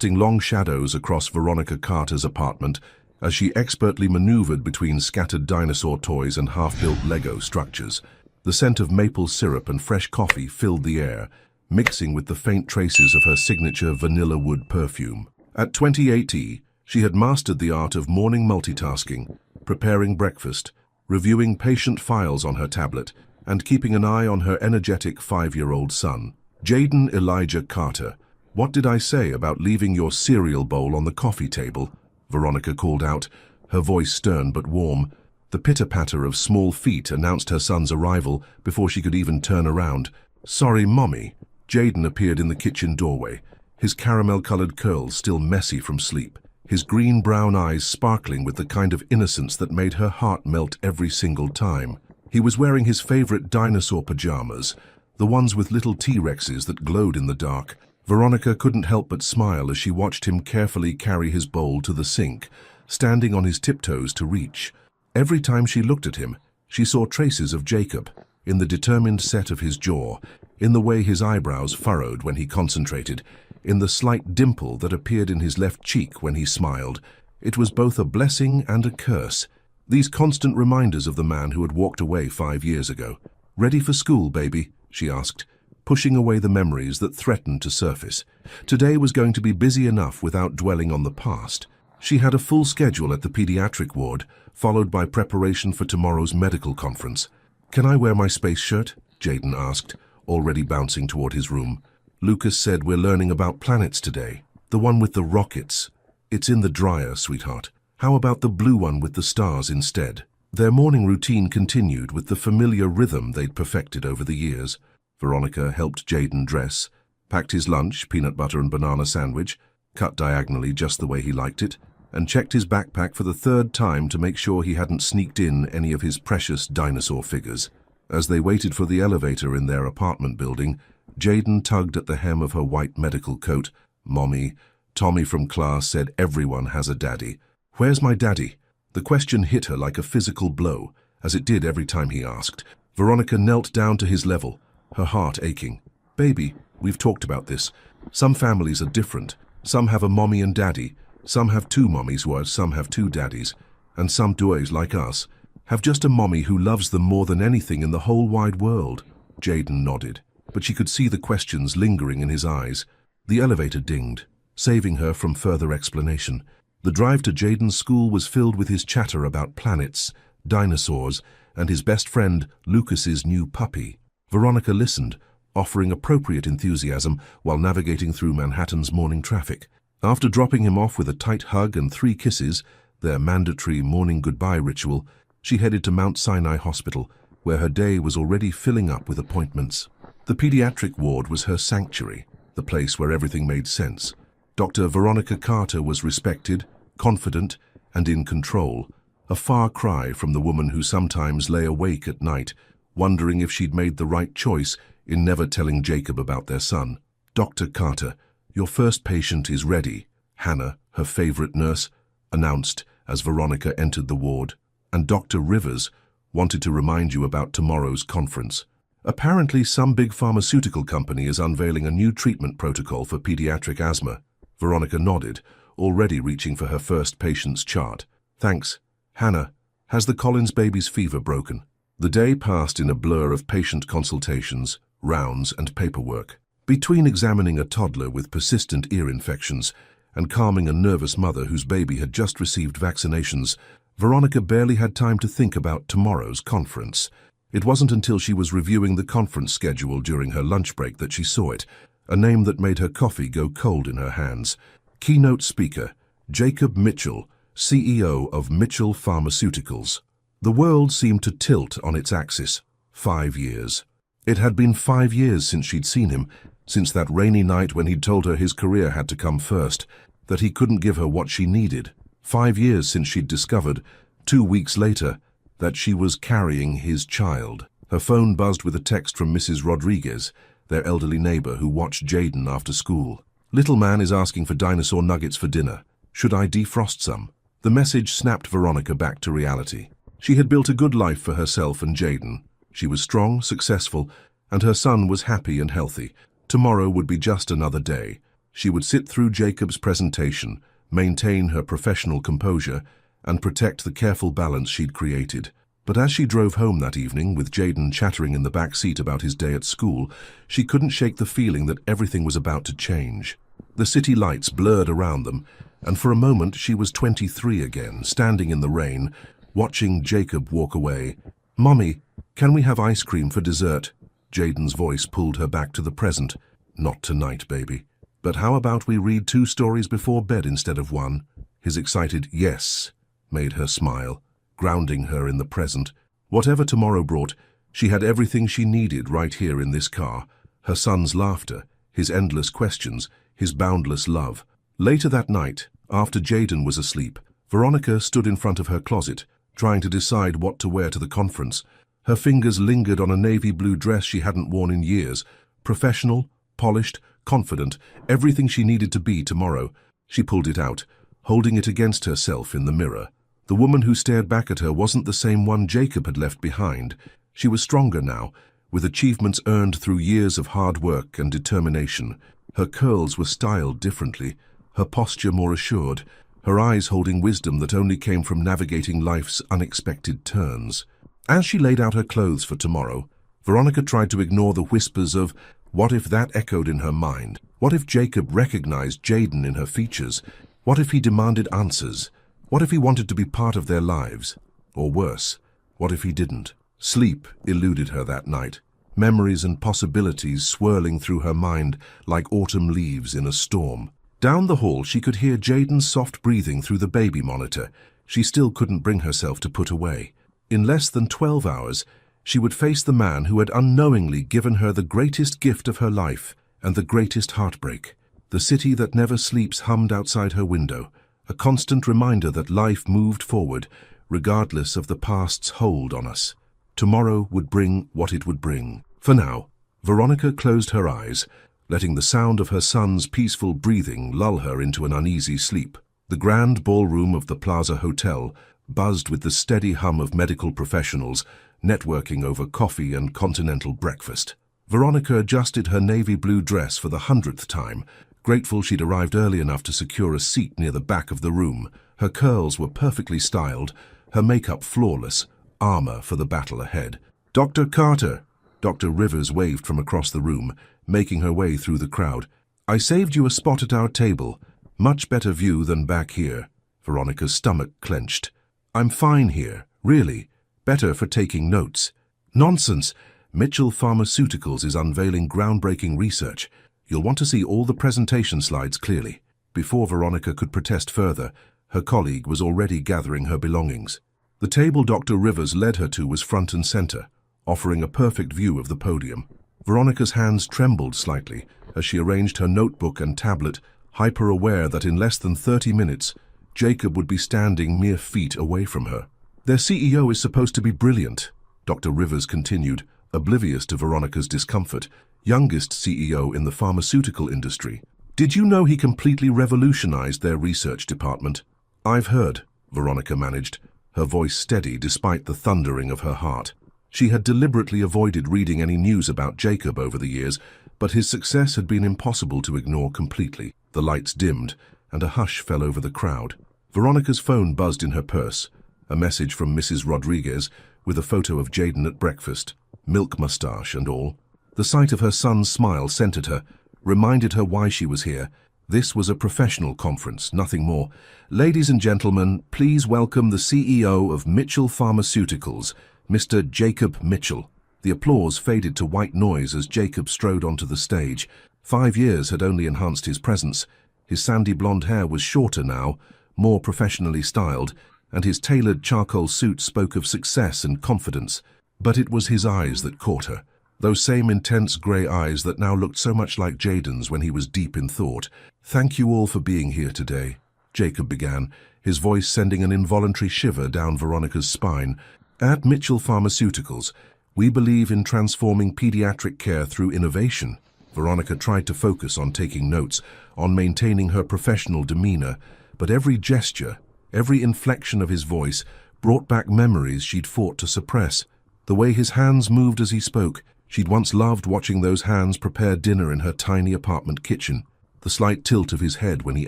casting long shadows across Veronica Carter's apartment as she expertly maneuvered between scattered dinosaur toys and half-built Lego structures. The scent of maple syrup and fresh coffee filled the air, mixing with the faint traces of her signature vanilla wood perfume. At 28, she had mastered the art of morning multitasking, preparing breakfast, reviewing patient files on her tablet, and keeping an eye on her energetic 5-year-old son. Jaden Elijah Carter, what did I say about leaving your cereal bowl on the coffee table? Veronica called out, her voice stern but warm. The pitter-patter of small feet announced her son's arrival before she could even turn around. Sorry, Mommy. Jaden appeared in the kitchen doorway, his caramel-colored curls still messy from sleep, his green-brown eyes sparkling with the kind of innocence that made her heart melt every single time. He was wearing his favorite dinosaur pajamas, the ones with little T-Rexes that glowed in the dark. Veronica couldn't help but smile as she watched him carefully carry his bowl to the sink, standing on his tiptoes to reach. Every time she looked at him, she saw traces of Jacob, in the determined set of his jaw, in the way his eyebrows furrowed when he concentrated, in the slight dimple that appeared in his left cheek when he smiled. It was both a blessing and a curse, these constant reminders of the man who had walked away 5 years ago. Ready for school, baby? She asked, pushing away the memories that threatened to surface. Today was going to be busy enough without dwelling on the past. She had a full schedule at the pediatric ward, followed by preparation for tomorrow's medical conference. Can I wear my space shirt? Jaden asked, already bouncing toward his room. Lucas said we're learning about planets today. The one with the rockets. It's in the dryer, sweetheart. How about the blue one with the stars instead? Their morning routine continued with the familiar rhythm they'd perfected over the years. Veronica helped Jaden dress, packed his lunch, peanut butter and banana sandwich, cut diagonally just the way he liked it, and checked his backpack for the 3rd time to make sure he hadn't sneaked in any of his precious dinosaur figures. As they waited for the elevator in their apartment building, Jaden tugged at the hem of her white medical coat. Mommy, Tommy from class said everyone has a daddy. Where's my daddy? The question hit her like a physical blow, as it did every time he asked. Veronica knelt down to his level, her heart aching. Baby, we've talked about this. Some families are different. Some have a mommy and daddy. Some have 2 mommies, whereas some have 2 daddies. And some doys like us have just a mommy who loves them more than anything in the whole wide world. Jaden nodded, but she could see the questions lingering in his eyes. The elevator dinged, saving her from further explanation. The drive to Jaden's school was filled with his chatter about planets, dinosaurs, and his best friend Lucas's new puppy. Veronica listened, offering appropriate enthusiasm while navigating through Manhattan's morning traffic. After dropping him off with a tight hug and 3 kisses, their mandatory morning goodbye ritual, she headed to Mount Sinai Hospital, where her day was already filling up with appointments. The pediatric ward was her sanctuary, the place where everything made sense. Dr. Veronica Carter was respected, confident, and in control, a far cry from the woman who sometimes lay awake at night, wondering if she'd made the right choice in never telling Jacob about their son. Dr. Carter, your first patient is ready, Hannah, her favorite nurse, announced as Veronica entered the ward. And Dr. Rivers wanted to remind you about tomorrow's conference. Apparently, some big pharmaceutical company is unveiling a new treatment protocol for pediatric asthma. Veronica nodded, already reaching for her first patient's chart. Thanks. Hannah, has the Collins baby's fever broken? The day passed in a blur of patient consultations, rounds, and paperwork. Between examining a toddler with persistent ear infections and calming a nervous mother whose baby had just received vaccinations, Veronica barely had time to think about tomorrow's conference. It wasn't until she was reviewing the conference schedule during her lunch break that she saw it, a name that made her coffee go cold in her hands. Keynote speaker, Jacob Mitchell, CEO of Mitchell Pharmaceuticals. The world seemed to tilt on its axis. 5 years. It had been 5 years since she'd seen him, since that rainy night when he'd told her his career had to come first, that he couldn't give her what she needed. 5 years since she'd discovered, 2 weeks later, that she was carrying his child. Her phone buzzed with a text from Mrs. Rodriguez, their elderly neighbor who watched Jaden after school. Little man is asking for dinosaur nuggets for dinner. Should I defrost some? The message snapped Veronica back to reality. She had built a good life for herself and Jaden. She was strong, successful, and her son was happy and healthy. Tomorrow would be just another day. She would sit through Jacob's presentation, maintain her professional composure, and protect the careful balance she'd created. But as she drove home that evening, with Jaden chattering in the back seat about his day at school, she couldn't shake the feeling that everything was about to change. The city lights blurred around them, and for a moment she was 23 again, standing in the rain, watching Jacob walk away. "Mommy, can we have ice cream for dessert?" Jaden's voice pulled her back to the present. "Not tonight, baby. But how about we read 2 stories before bed instead of 1? His excited "yes" made her smile, grounding her in the present. Whatever tomorrow brought, she had everything she needed right here in this car. Her son's laughter, his endless questions, his boundless love. Later that night, after Jaden was asleep, Veronica stood in front of her closet, trying to decide what to wear to the conference. Her fingers lingered on a navy blue dress she hadn't worn in years. Professional, polished, confident, everything she needed to be tomorrow. She pulled it out, holding it against herself in the mirror. The woman who stared back at her wasn't the same one Jacob had left behind. She was stronger now, with achievements earned through years of hard work and determination. Her curls were styled differently, her posture more assured, her eyes holding wisdom that only came from navigating life's unexpected turns. As she laid out her clothes for tomorrow, Veronica tried to ignore the whispers of what if that echoed in her mind. What if Jacob recognized Jaden in her features? What if he demanded answers? What if he wanted to be part of their lives? Or worse, what if he didn't? Sleep eluded her that night, memories and possibilities swirling through her mind like autumn leaves in a storm. Down the hall she could hear Jaden's soft breathing through the baby monitor. She still couldn't bring herself to put away. In less than 12 hours, she would face the man who had unknowingly given her the greatest gift of her life and the greatest heartbreak. The city that never sleeps hummed outside her window, a constant reminder that life moved forward, regardless of the past's hold on us. Tomorrow would bring what it would bring. For now, Veronica closed her eyes, letting the sound of her son's peaceful breathing lull her into an uneasy sleep. The grand ballroom of the Plaza Hotel buzzed with the steady hum of medical professionals networking over coffee and continental breakfast. Veronica adjusted her navy blue dress for the 100th time, grateful she'd arrived early enough to secure a seat near the back of the room. Her curls were perfectly styled, her makeup flawless, armor for the battle ahead. "Dr. Carter!" Dr. Rivers waved from across the room, making her way through the crowd. "I saved you a spot at our table. Much better view than back here." Veronica's stomach clenched. "I'm fine here, really. Better for taking notes." "Nonsense! Mitchell Pharmaceuticals is unveiling groundbreaking research. You'll want to see all the presentation slides clearly." Before Veronica could protest further, her colleague was already gathering her belongings. The table Dr. Rivers led her to was front and center, offering a perfect view of the podium. Veronica's hands trembled slightly as she arranged her notebook and tablet, hyper-aware that in less than 30 minutes, Jacob would be standing mere feet away from her. "Their CEO is supposed to be brilliant," Dr. Rivers continued, oblivious to Veronica's discomfort. "Youngest CEO in the pharmaceutical industry. Did you know he completely revolutionized their research department?" "I've heard," Veronica managed, her voice steady despite the thundering of her heart. She had deliberately avoided reading any news about Jacob over the years, but his success had been impossible to ignore completely. The lights dimmed, and a hush fell over the crowd. Veronica's phone buzzed in her purse, a message from Mrs. Rodriguez with a photo of Jaden at breakfast, milk mustache and all. The sight of her son's smile centered her, reminded her why she was here. This was a professional conference, nothing more. "Ladies and gentlemen, please welcome the CEO of Mitchell Pharmaceuticals, Mr. Jacob Mitchell." The applause faded to white noise as Jacob strode onto the stage. 5 years had only enhanced his presence. His sandy blonde hair was shorter now, more professionally styled, and his tailored charcoal suit spoke of success and confidence. But it was his eyes that caught her. Those same intense grey eyes that now looked so much like Jaden's when he was deep in thought. "Thank you all for being here today," Jacob began, his voice sending an involuntary shiver down Veronica's spine. "At Mitchell Pharmaceuticals, we believe in transforming pediatric care through innovation." Veronica tried to focus on taking notes, on maintaining her professional demeanor, but every gesture, every inflection of his voice brought back memories she'd fought to suppress. The way his hands moved as he spoke, she'd once loved watching those hands prepare dinner in her tiny apartment kitchen. the slight tilt of his head when he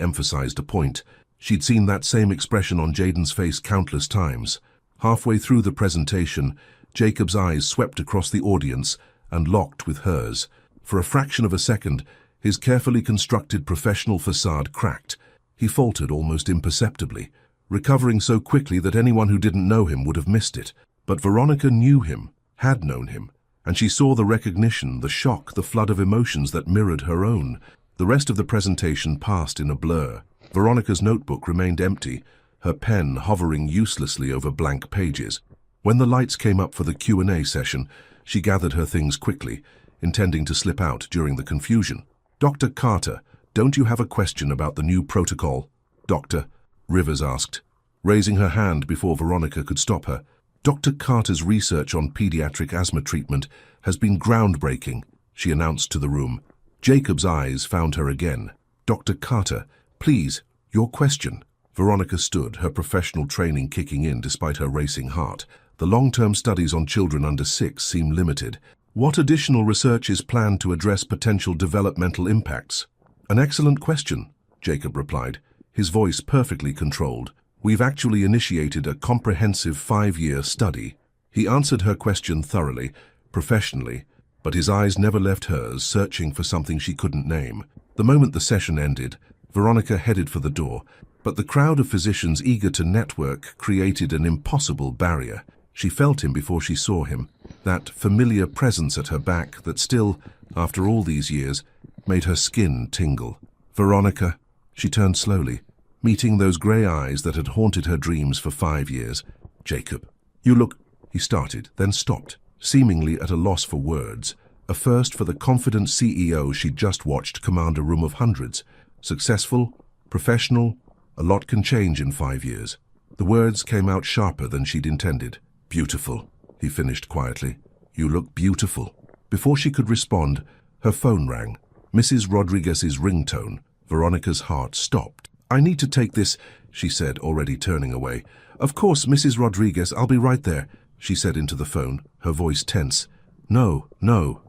emphasized a point. She'd seen that same expression on Jaden's face countless times. Halfway through the presentation, Jacob's eyes swept across the audience and locked with hers. For a fraction of a second, his carefully constructed professional facade cracked. He faltered almost imperceptibly, recovering so quickly that anyone who didn't know him would have missed it. But Veronica knew him, had known him, and she saw the recognition, the shock, the flood of emotions that mirrored her own. The rest of the presentation passed in a blur. Veronica's notebook remained empty, her pen hovering uselessly over blank pages. When the lights came up for the Q&A session, she gathered her things quickly, intending to slip out during the confusion. "Dr. Carter, don't you have a question about the new protocol?" "Doctor?" Rivers asked, raising her hand before Veronica could stop her. "Dr. Carter's research on pediatric asthma treatment has been groundbreaking," she announced to the room. Jacob's eyes found her again. "Dr. Carter, please, your question." Veronica stood, her professional training kicking in despite her racing heart. The long-term studies on children under 6 seem limited. "What additional research is planned to address potential developmental impacts?" "An excellent question," Jacob replied, his voice perfectly controlled. "We've actually initiated a comprehensive 5-year study." He answered her question thoroughly, professionally, but his eyes never left hers, searching for something she couldn't name. The moment the session ended, Veronica headed for the door, but the crowd of physicians eager to network created an impossible barrier. She felt him before she saw him, that familiar presence at her back that still, after all these years, made her skin tingle. "Veronica," she turned slowly, meeting those grey eyes that had haunted her dreams for 5 years. "Jacob, you look—" he started, then stopped, seemingly at a loss for words. A first for the confident CEO she'd just watched command a room of hundreds. Successful, professional, a lot can change in 5 years. The words came out sharper than she'd intended. "Beautiful," he finished quietly. "You look beautiful." Before she could respond, her phone rang. Mrs. Rodriguez's ringtone. Veronica's heart stopped. "I need to take this," she said, already turning away. "Of course, Mrs. Rodriguez, I'll be right there," she said into the phone, her voice tense. No,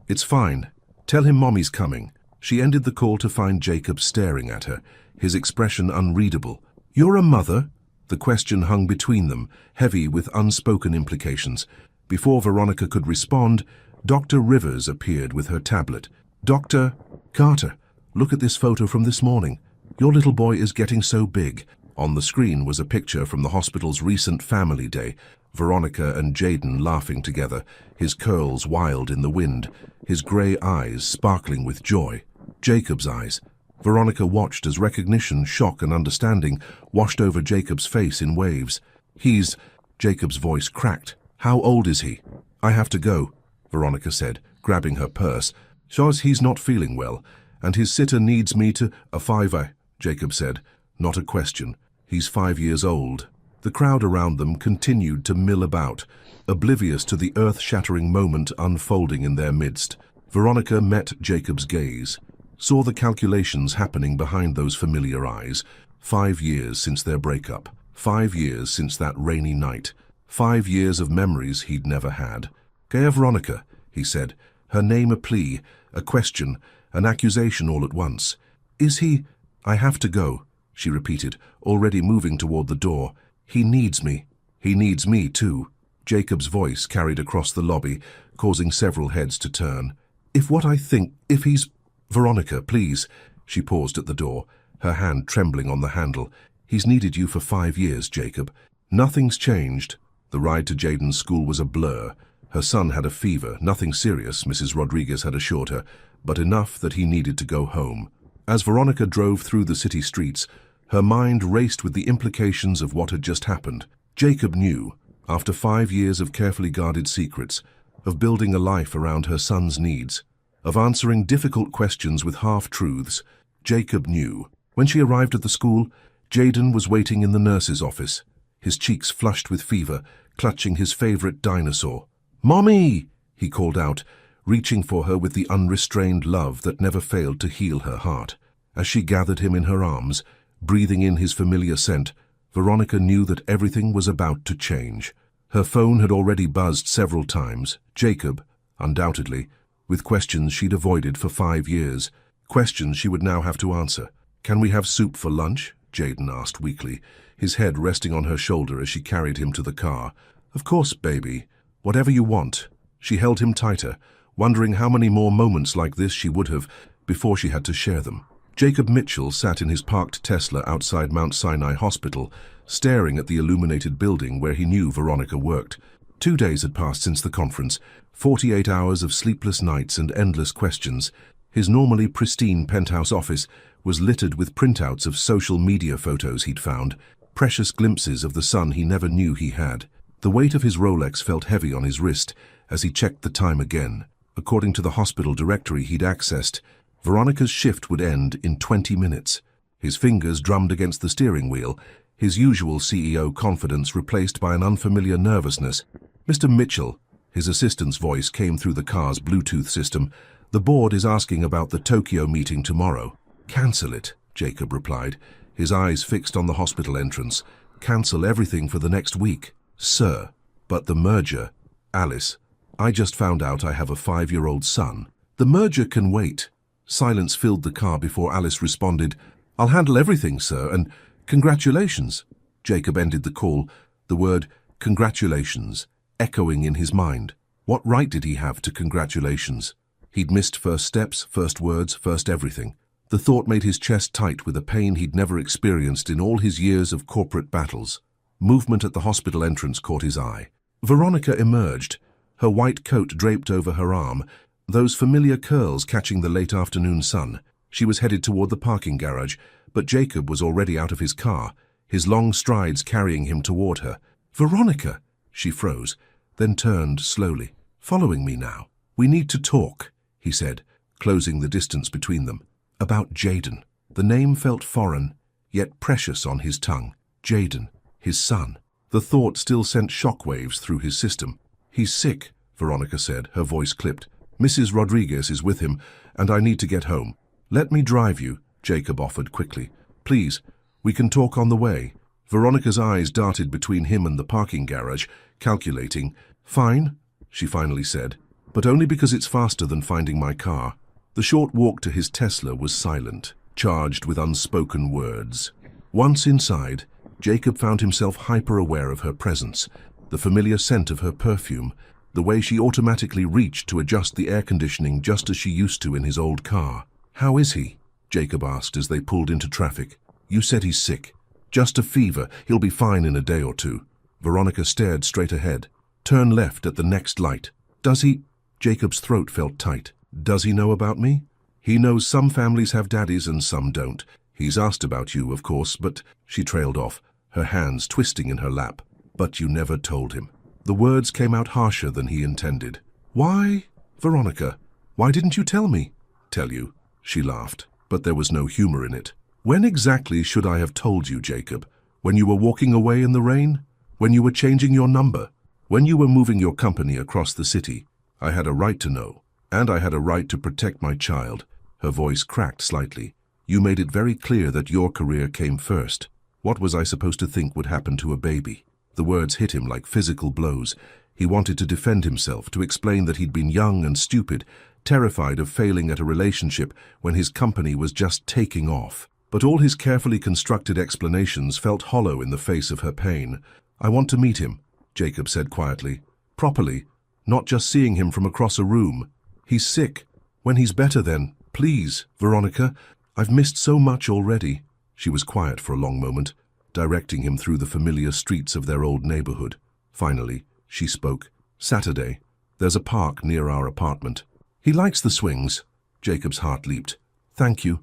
it's fine. Tell him Mommy's coming." She ended the call to find Jacob staring at her, his expression unreadable. "You're a mother?" The question hung between them, heavy with unspoken implications. Before Veronica could respond, Dr. Rivers appeared with her tablet. "Dr. Carter, look at this photo from this morning. Your little boy is getting so big." On the screen was a picture from the hospital's recent family day. Veronica and Jaden laughing together, his curls wild in the wind, his grey eyes sparkling with joy. Jacob's eyes. Veronica watched as recognition, shock and understanding washed over Jacob's face in waves. "He's—" Jacob's voice cracked. "How old is he?" "I have to go," Veronica said, grabbing her purse. "Shows he's not feeling well, and his sitter needs me to—" "A fiver," Jacob said, not a question. "He's 5 years old." The crowd around them continued to mill about, oblivious to the earth-shattering moment unfolding in their midst. Veronica met Jacob's gaze, saw the calculations happening behind those familiar eyes. 5 years since their breakup, 5 years since that rainy night, 5 years of memories he'd never had. "Gaya Veronica," he said, her name a plea, a question, an accusation all at once. "Is he—" "I have to go," she repeated, already moving toward the door. "He needs me. He needs me too." Jacob's voice carried across the lobby, causing several heads to turn. "If what I think, if he's—" "Veronica, please." She paused at the door, her hand trembling on the handle. "He's needed you for 5 years, Jacob. Nothing's changed." The ride to Jaden's school was a blur. Her son had a fever, nothing serious, Mrs. Rodriguez had assured her, but enough that he needed to go home. As Veronica drove through the city streets, her mind raced with the implications of what had just happened. Jacob knew, after 5 years of carefully guarded secrets, of building a life around her son's needs, of answering difficult questions with half-truths. Jacob knew. When she arrived at the school, Jaden was waiting in the nurse's office, his cheeks flushed with fever, clutching his favorite dinosaur. "Mommy!" he called out, reaching for her with the unrestrained love that never failed to heal her heart. As she gathered him in her arms, breathing in his familiar scent, Veronica knew that everything was about to change. Her phone had already buzzed several times. Jacob, undoubtedly, with questions she'd avoided for 5 years. Questions she would now have to answer. "Can we have soup for lunch?" Jaden asked weakly, his head resting on her shoulder as she carried him to the car. "Of course, baby. Whatever you want." She held him tighter, wondering how many more moments like this she would have before she had to share them. Jacob Mitchell sat in his parked Tesla outside Mount Sinai Hospital, staring at the illuminated building where he knew Veronica worked. 2 days had passed since the conference, 48 hours of sleepless nights and endless questions. His normally pristine penthouse office was littered with printouts of social media photos he'd found, precious glimpses of the son he never knew he had. The weight of his Rolex felt heavy on his wrist as he checked the time again. According to the hospital directory he'd accessed, Veronica's shift would end in 20 minutes. His fingers drummed against the steering wheel, his usual CEO confidence replaced by an unfamiliar nervousness. "Mr. Mitchell," his assistant's voice came through the car's Bluetooth system, "the board is asking about the Tokyo meeting tomorrow." "Cancel it," Jacob replied, his eyes fixed on the hospital entrance. "Cancel everything for the next week." "Sir, but the merger." "Alice, I just found out I have a 5-year-old son." "The merger can wait." Silence filled the car before Alice responded, "I'll handle everything, sir, and congratulations." Jacob ended the call, the word congratulations echoing in his mind. What right did he have to congratulations? He'd missed first steps, first words, first everything. The thought made his chest tight with a pain he'd never experienced in all his years of corporate battles. Movement at the hospital entrance caught his eye. Veronica emerged, her white coat draped over her arm, those familiar curls catching the late afternoon sun. She was headed toward the parking garage, but Jacob was already out of his car, his long strides carrying him toward her. "Veronica!" She froze, then turned slowly. "Following me now. We need to talk," he said, closing the distance between them. "About Jaden." The name felt foreign, yet precious on his tongue. Jaden, his son. The thought still sent shockwaves through his system. "He's sick," Veronica said, her voice clipped. "Mrs. Rodriguez is with him, and I need to get home." "Let me drive you," Jacob offered quickly. "Please, we can talk on the way." Veronica's eyes darted between him and the parking garage, calculating. "Fine," she finally said, "but only because it's faster than finding my car." The short walk to his Tesla was silent, charged with unspoken words. Once inside, Jacob found himself hyper-aware of her presence, the familiar scent of her perfume, the way she automatically reached to adjust the air conditioning just as she used to in his old car. "How is he?" Jacob asked as they pulled into traffic. "You said he's sick." "Just a fever. He'll be fine in a day or two." Veronica stared straight ahead. "Turn left at the next light." "Does he—" Jacob's throat felt tight. "Does he know about me?" "He knows some families have daddies and some don't. He's asked about you, of course, but—" She trailed off, her hands twisting in her lap. "But you never told him." The words came out harsher than he intended. "Why, Veronica, why didn't you tell me?" "Tell you?" She laughed, but there was no humor in it. "When exactly should I have told you, Jacob? When you were walking away in the rain? When you were changing your number? When you were moving your company across the city? I had a right to know, and I had a right to protect my child." Her voice cracked slightly. "You made it very clear that your career came first. What was I supposed to think would happen to a baby?" The words hit him like physical blows. He wanted to defend himself, to explain that he'd been young and stupid, terrified of failing at a relationship when his company was just taking off. But all his carefully constructed explanations felt hollow in the face of her pain. "I want to meet him," Jacob said quietly. "Properly, not just seeing him from across a room. He's sick. When he's better then, please, Veronica. I've missed so much already." She was quiet for a long moment, directing him through the familiar streets of their old neighborhood. Finally, she spoke. "Saturday. There's a park near our apartment." "He likes the swings." Jacob's heart leaped. "Thank you.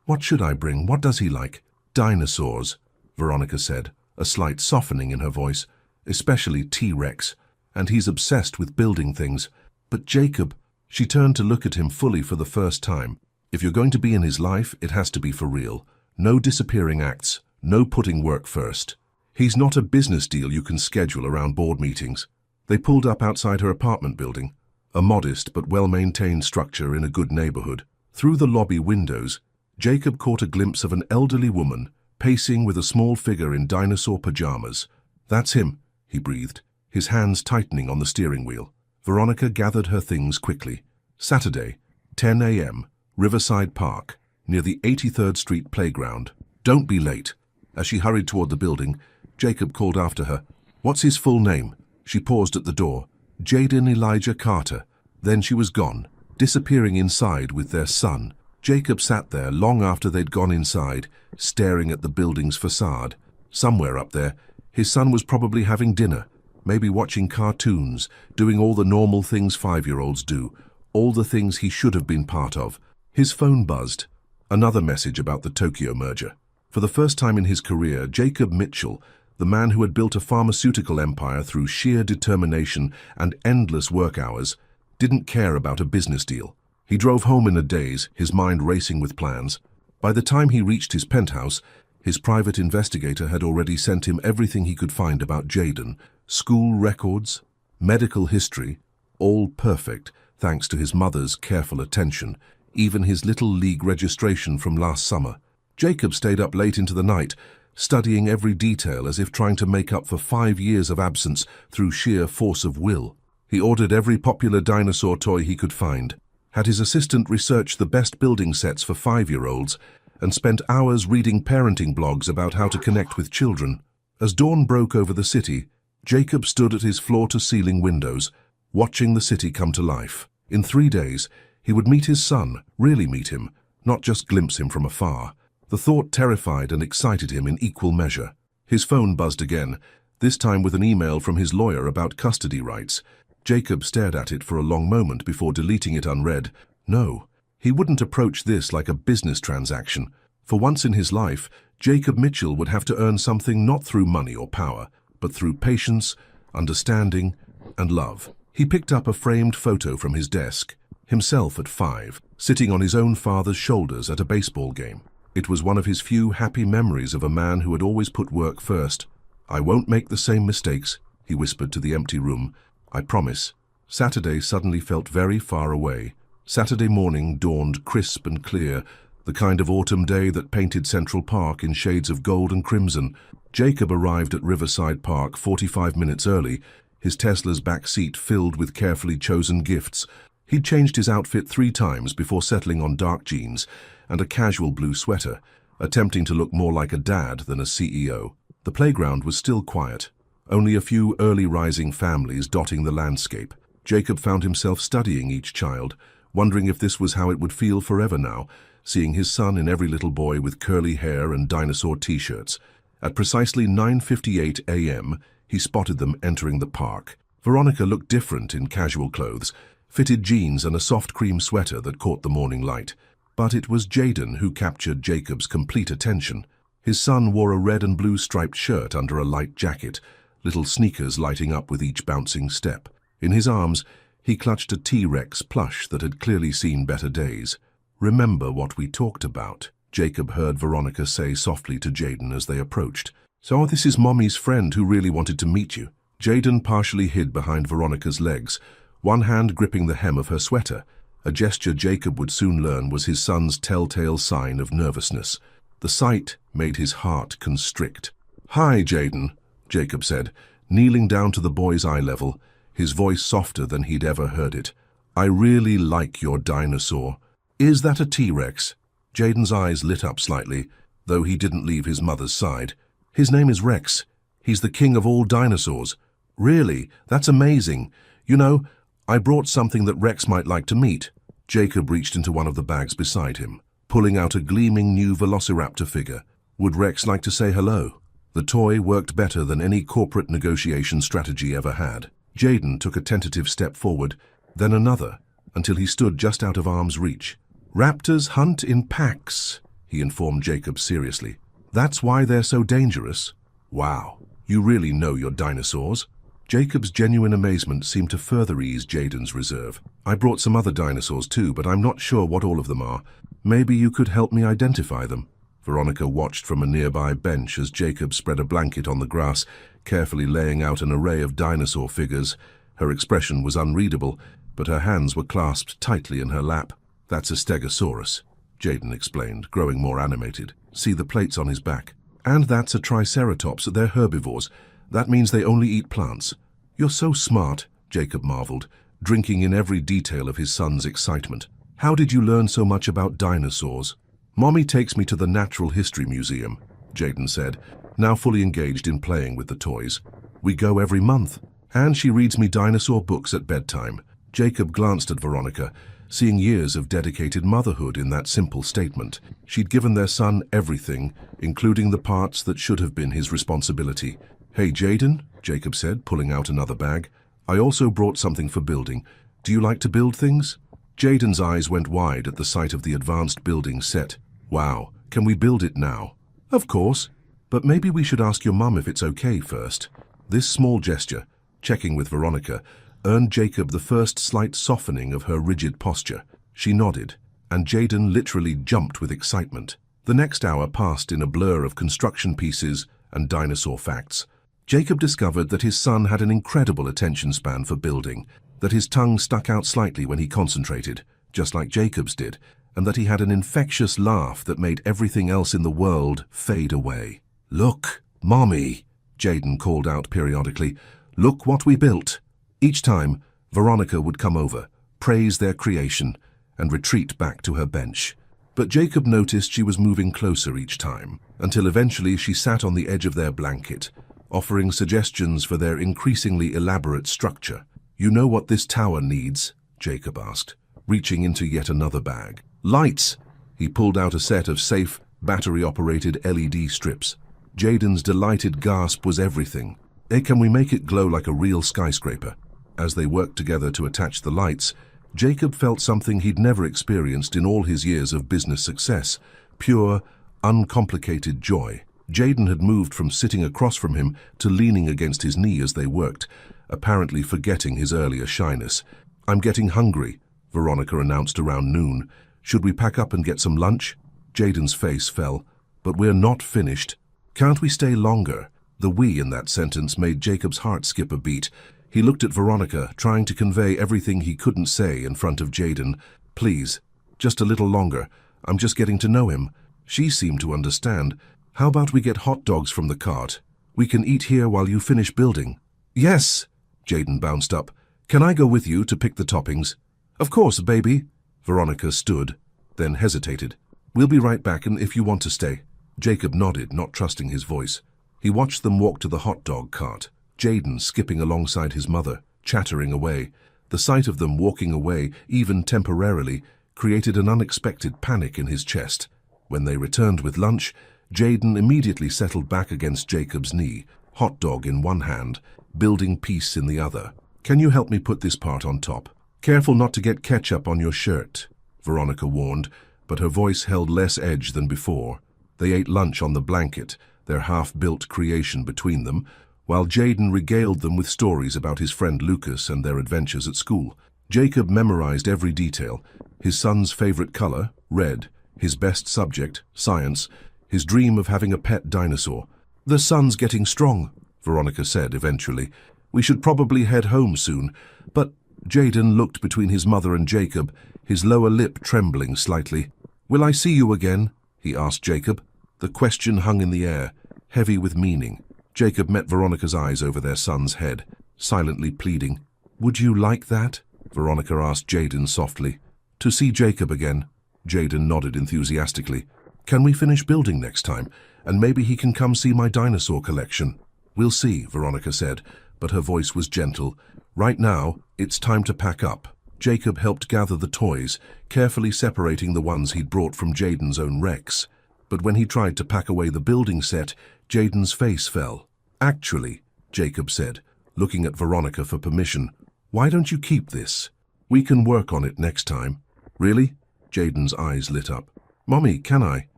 What should I bring? What does he like?" "Dinosaurs," Veronica said, a slight softening in her voice. "Especially T-Rex. And he's obsessed with building things." "But Jacob—" She turned to look at him fully for the first time. "If you're going to be in his life, it has to be for real. No disappearing acts. No putting work first. He's not a business deal you can schedule around board meetings." They pulled up outside her apartment building, a modest but well-maintained structure in a good neighborhood. Through the lobby windows, Jacob caught a glimpse of an elderly woman, pacing with a small figure in dinosaur pajamas. "That's him," he breathed, his hands tightening on the steering wheel. Veronica gathered her things quickly. "Saturday, 10 a.m., Riverside Park, near the 83rd Street playground. Don't be late. As she hurried toward the building, Jacob called after her. What's his full name? She paused at the door. Jaden Elijah Carter. Then she was gone, disappearing inside with their son. Jacob sat there long after they'd gone inside, staring at the building's facade. Somewhere up there, his son was probably having dinner, maybe watching cartoons, doing all the normal things 5-year-olds do, all the things he should have been part of. His phone buzzed. Another message about the Tokyo merger. For the first time in his career, Jacob Mitchell, the man who had built a pharmaceutical empire through sheer determination and endless work hours, didn't care about a business deal. He drove home in a daze, his mind racing with plans. By the time he reached his penthouse, his private investigator had already sent him everything he could find about Jaden. School records, medical history, all perfect thanks to his mother's careful attention, even his little league registration from last summer. Jacob stayed up late into the night, studying every detail as if trying to make up for 5 years of absence through sheer force of will. He ordered every popular dinosaur toy he could find, had his assistant research the best building sets for 5-year-olds, and spent hours reading parenting blogs about how to connect with children. As dawn broke over the city, Jacob stood at his floor-to-ceiling windows, watching the city come to life. In 3 days, he would meet his son, really meet him, not just glimpse him from afar. The thought terrified and excited him in equal measure. His phone buzzed again, this time with an email from his lawyer about custody rights. Jacob stared at it for a long moment before deleting it unread. No, he wouldn't approach this like a business transaction. For once in his life, Jacob Mitchell would have to earn something not through money or power, but through patience, understanding, and love. He picked up a framed photo from his desk, himself at 5, sitting on his own father's shoulders at a baseball game. It was one of his few happy memories of a man who had always put work first. "I won't make the same mistakes," he whispered to the empty room. "I promise." Saturday suddenly felt very far away. Saturday morning dawned crisp and clear, the kind of autumn day that painted Central Park in shades of gold and crimson. Jacob arrived at Riverside Park 45 minutes early, his Tesla's back seat filled with carefully chosen gifts. He'd changed his outfit 3 times before settling on dark jeans and a casual blue sweater, attempting to look more like a dad than a CEO. The playground was still quiet, only a few early-rising families dotting the landscape. Jacob found himself studying each child, wondering if this was how it would feel forever now, seeing his son in every little boy with curly hair and dinosaur t-shirts. At precisely 9:58 a.m., he spotted them entering the park. Veronica looked different in casual clothes, fitted jeans and a soft cream sweater that caught the morning light. But it was Jaden who captured Jacob's complete attention. His son wore a red and blue striped shirt under a light jacket, little sneakers lighting up with each bouncing step. In his arms, he clutched a T-Rex plush that had clearly seen better days. "Remember what we talked about," Jacob heard Veronica say softly to Jaden as they approached. "So this is Mommy's friend who really wanted to meet you." Jaden partially hid behind Veronica's legs, one hand gripping the hem of her sweater, a gesture Jacob would soon learn was his son's telltale sign of nervousness. The sight made his heart constrict. "Hi, Jaden," Jacob said, kneeling down to the boy's eye level, his voice softer than he'd ever heard it. "I really like your dinosaur. Is that a T-Rex?" Jaden's eyes lit up slightly, though he didn't leave his mother's side. "His name is Rex. He's the king of all dinosaurs." "Really? That's amazing. You know, I brought something that Rex might like to meet." Jacob reached into one of the bags beside him, pulling out a gleaming new velociraptor figure. Would Rex like to say hello? The toy worked better than any corporate negotiation strategy ever had. Jaden took a tentative step forward, then another, until he stood just out of arm's reach. "Raptors hunt in packs," he informed Jacob seriously. "That's why they're so dangerous." "Wow, you really know your dinosaurs." Jacob's genuine amazement seemed to further ease Jaden's reserve. "I brought some other dinosaurs too, but I'm not sure what all of them are. Maybe you could help me identify them." Veronica watched from a nearby bench as Jacob spread a blanket on the grass, carefully laying out an array of dinosaur figures. Her expression was unreadable, but her hands were clasped tightly in her lap. "That's a Stegosaurus," Jaden explained, growing more animated. "See the plates on his back. And that's a Triceratops. They're herbivores. That means they only eat plants." "You're so smart," Jacob marveled, drinking in every detail of his son's excitement. How did you learn so much about dinosaurs? Mommy takes me to the Natural History Museum, Jaden said, now fully engaged in playing with the toys. We go every month, and she reads me dinosaur books at bedtime. Jacob glanced at Veronica, seeing years of dedicated motherhood in that simple statement. She'd given their son everything, including the parts that should have been his responsibility. Hey, Jaden, Jacob said, pulling out another bag. I also brought something for building. Do you like to build things? Jaden's eyes went wide at the sight of the advanced building set. Wow, can we build it now? Of course, but maybe we should ask your mum if it's okay first. This small gesture, checking with Veronica, earned Jacob the first slight softening of her rigid posture. She nodded, and Jaden literally jumped with excitement. The next hour passed in a blur of construction pieces and dinosaur facts. Jacob discovered that his son had an incredible attention span for building, that his tongue stuck out slightly when he concentrated, just like Jacob's did, and that he had an infectious laugh that made everything else in the world fade away. Look, Mommy, Jaden called out periodically. Look what we built. Each time, Veronica would come over, praise their creation, and retreat back to her bench. But Jacob noticed she was moving closer each time, until eventually she sat on the edge of their blanket, offering suggestions for their increasingly elaborate structure. You know what this tower needs? Jacob asked, reaching into yet another bag. Lights! He pulled out a set of safe, battery-operated LED strips. Jaden's delighted gasp was everything. Can we make it glow like a real skyscraper? As they worked together to attach the lights, Jacob felt something he'd never experienced in all his years of business success. Pure, uncomplicated joy. Jaden had moved from sitting across from him to leaning against his knee as they worked, apparently forgetting his earlier shyness. I'm getting hungry, Veronica announced around noon. Should we pack up and get some lunch? Jaden's face fell. But we're not finished. Can't we stay longer? The we in that sentence made Jacob's heart skip a beat. He looked at Veronica, trying to convey everything he couldn't say in front of Jaden. Please, just a little longer. I'm just getting to know him. She seemed to understand. How about we get hot dogs from the cart? We can eat here while you finish building. Yes, Jaden bounced up. Can I go with you to pick the toppings? Of course, baby. Veronica stood, then hesitated. We'll be right back, and if you want to stay. Jacob nodded, not trusting his voice. He watched them walk to the hot dog cart, Jaden skipping alongside his mother, chattering away. The sight of them walking away, even temporarily, created an unexpected panic in his chest. When they returned with lunch, Jaden immediately settled back against Jacob's knee, hot dog in one hand, building piece in the other. Can you help me put this part on top? Careful not to get ketchup on your shirt, Veronica warned, but her voice held less edge than before. They ate lunch on the blanket, their half-built creation between them, while Jaden regaled them with stories about his friend Lucas and their adventures at school. Jacob memorized every detail: his son's favorite color, red, his best subject, science, his dream of having a pet dinosaur. The sun's getting strong, Veronica said eventually. We should probably head home soon. But Jaden looked between his mother and Jacob, his lower lip trembling slightly. Will I see you again? He asked Jacob. The question hung in the air, heavy with meaning. Jacob met Veronica's eyes over their son's head, silently pleading. Would you like that? Veronica asked Jaden softly. To see Jacob again. Jaden nodded enthusiastically. Can we finish building next time, and maybe he can come see my dinosaur collection? We'll see, Veronica said, but her voice was gentle. Right now, it's time to pack up. Jacob helped gather the toys, carefully separating the ones he'd brought from Jaden's own wrecks. But when he tried to pack away the building set, Jaden's face fell. Actually, Jacob said, looking at Veronica for permission, why don't you keep this? We can work on it next time. Really? Jaden's eyes lit up. Mommy, can I?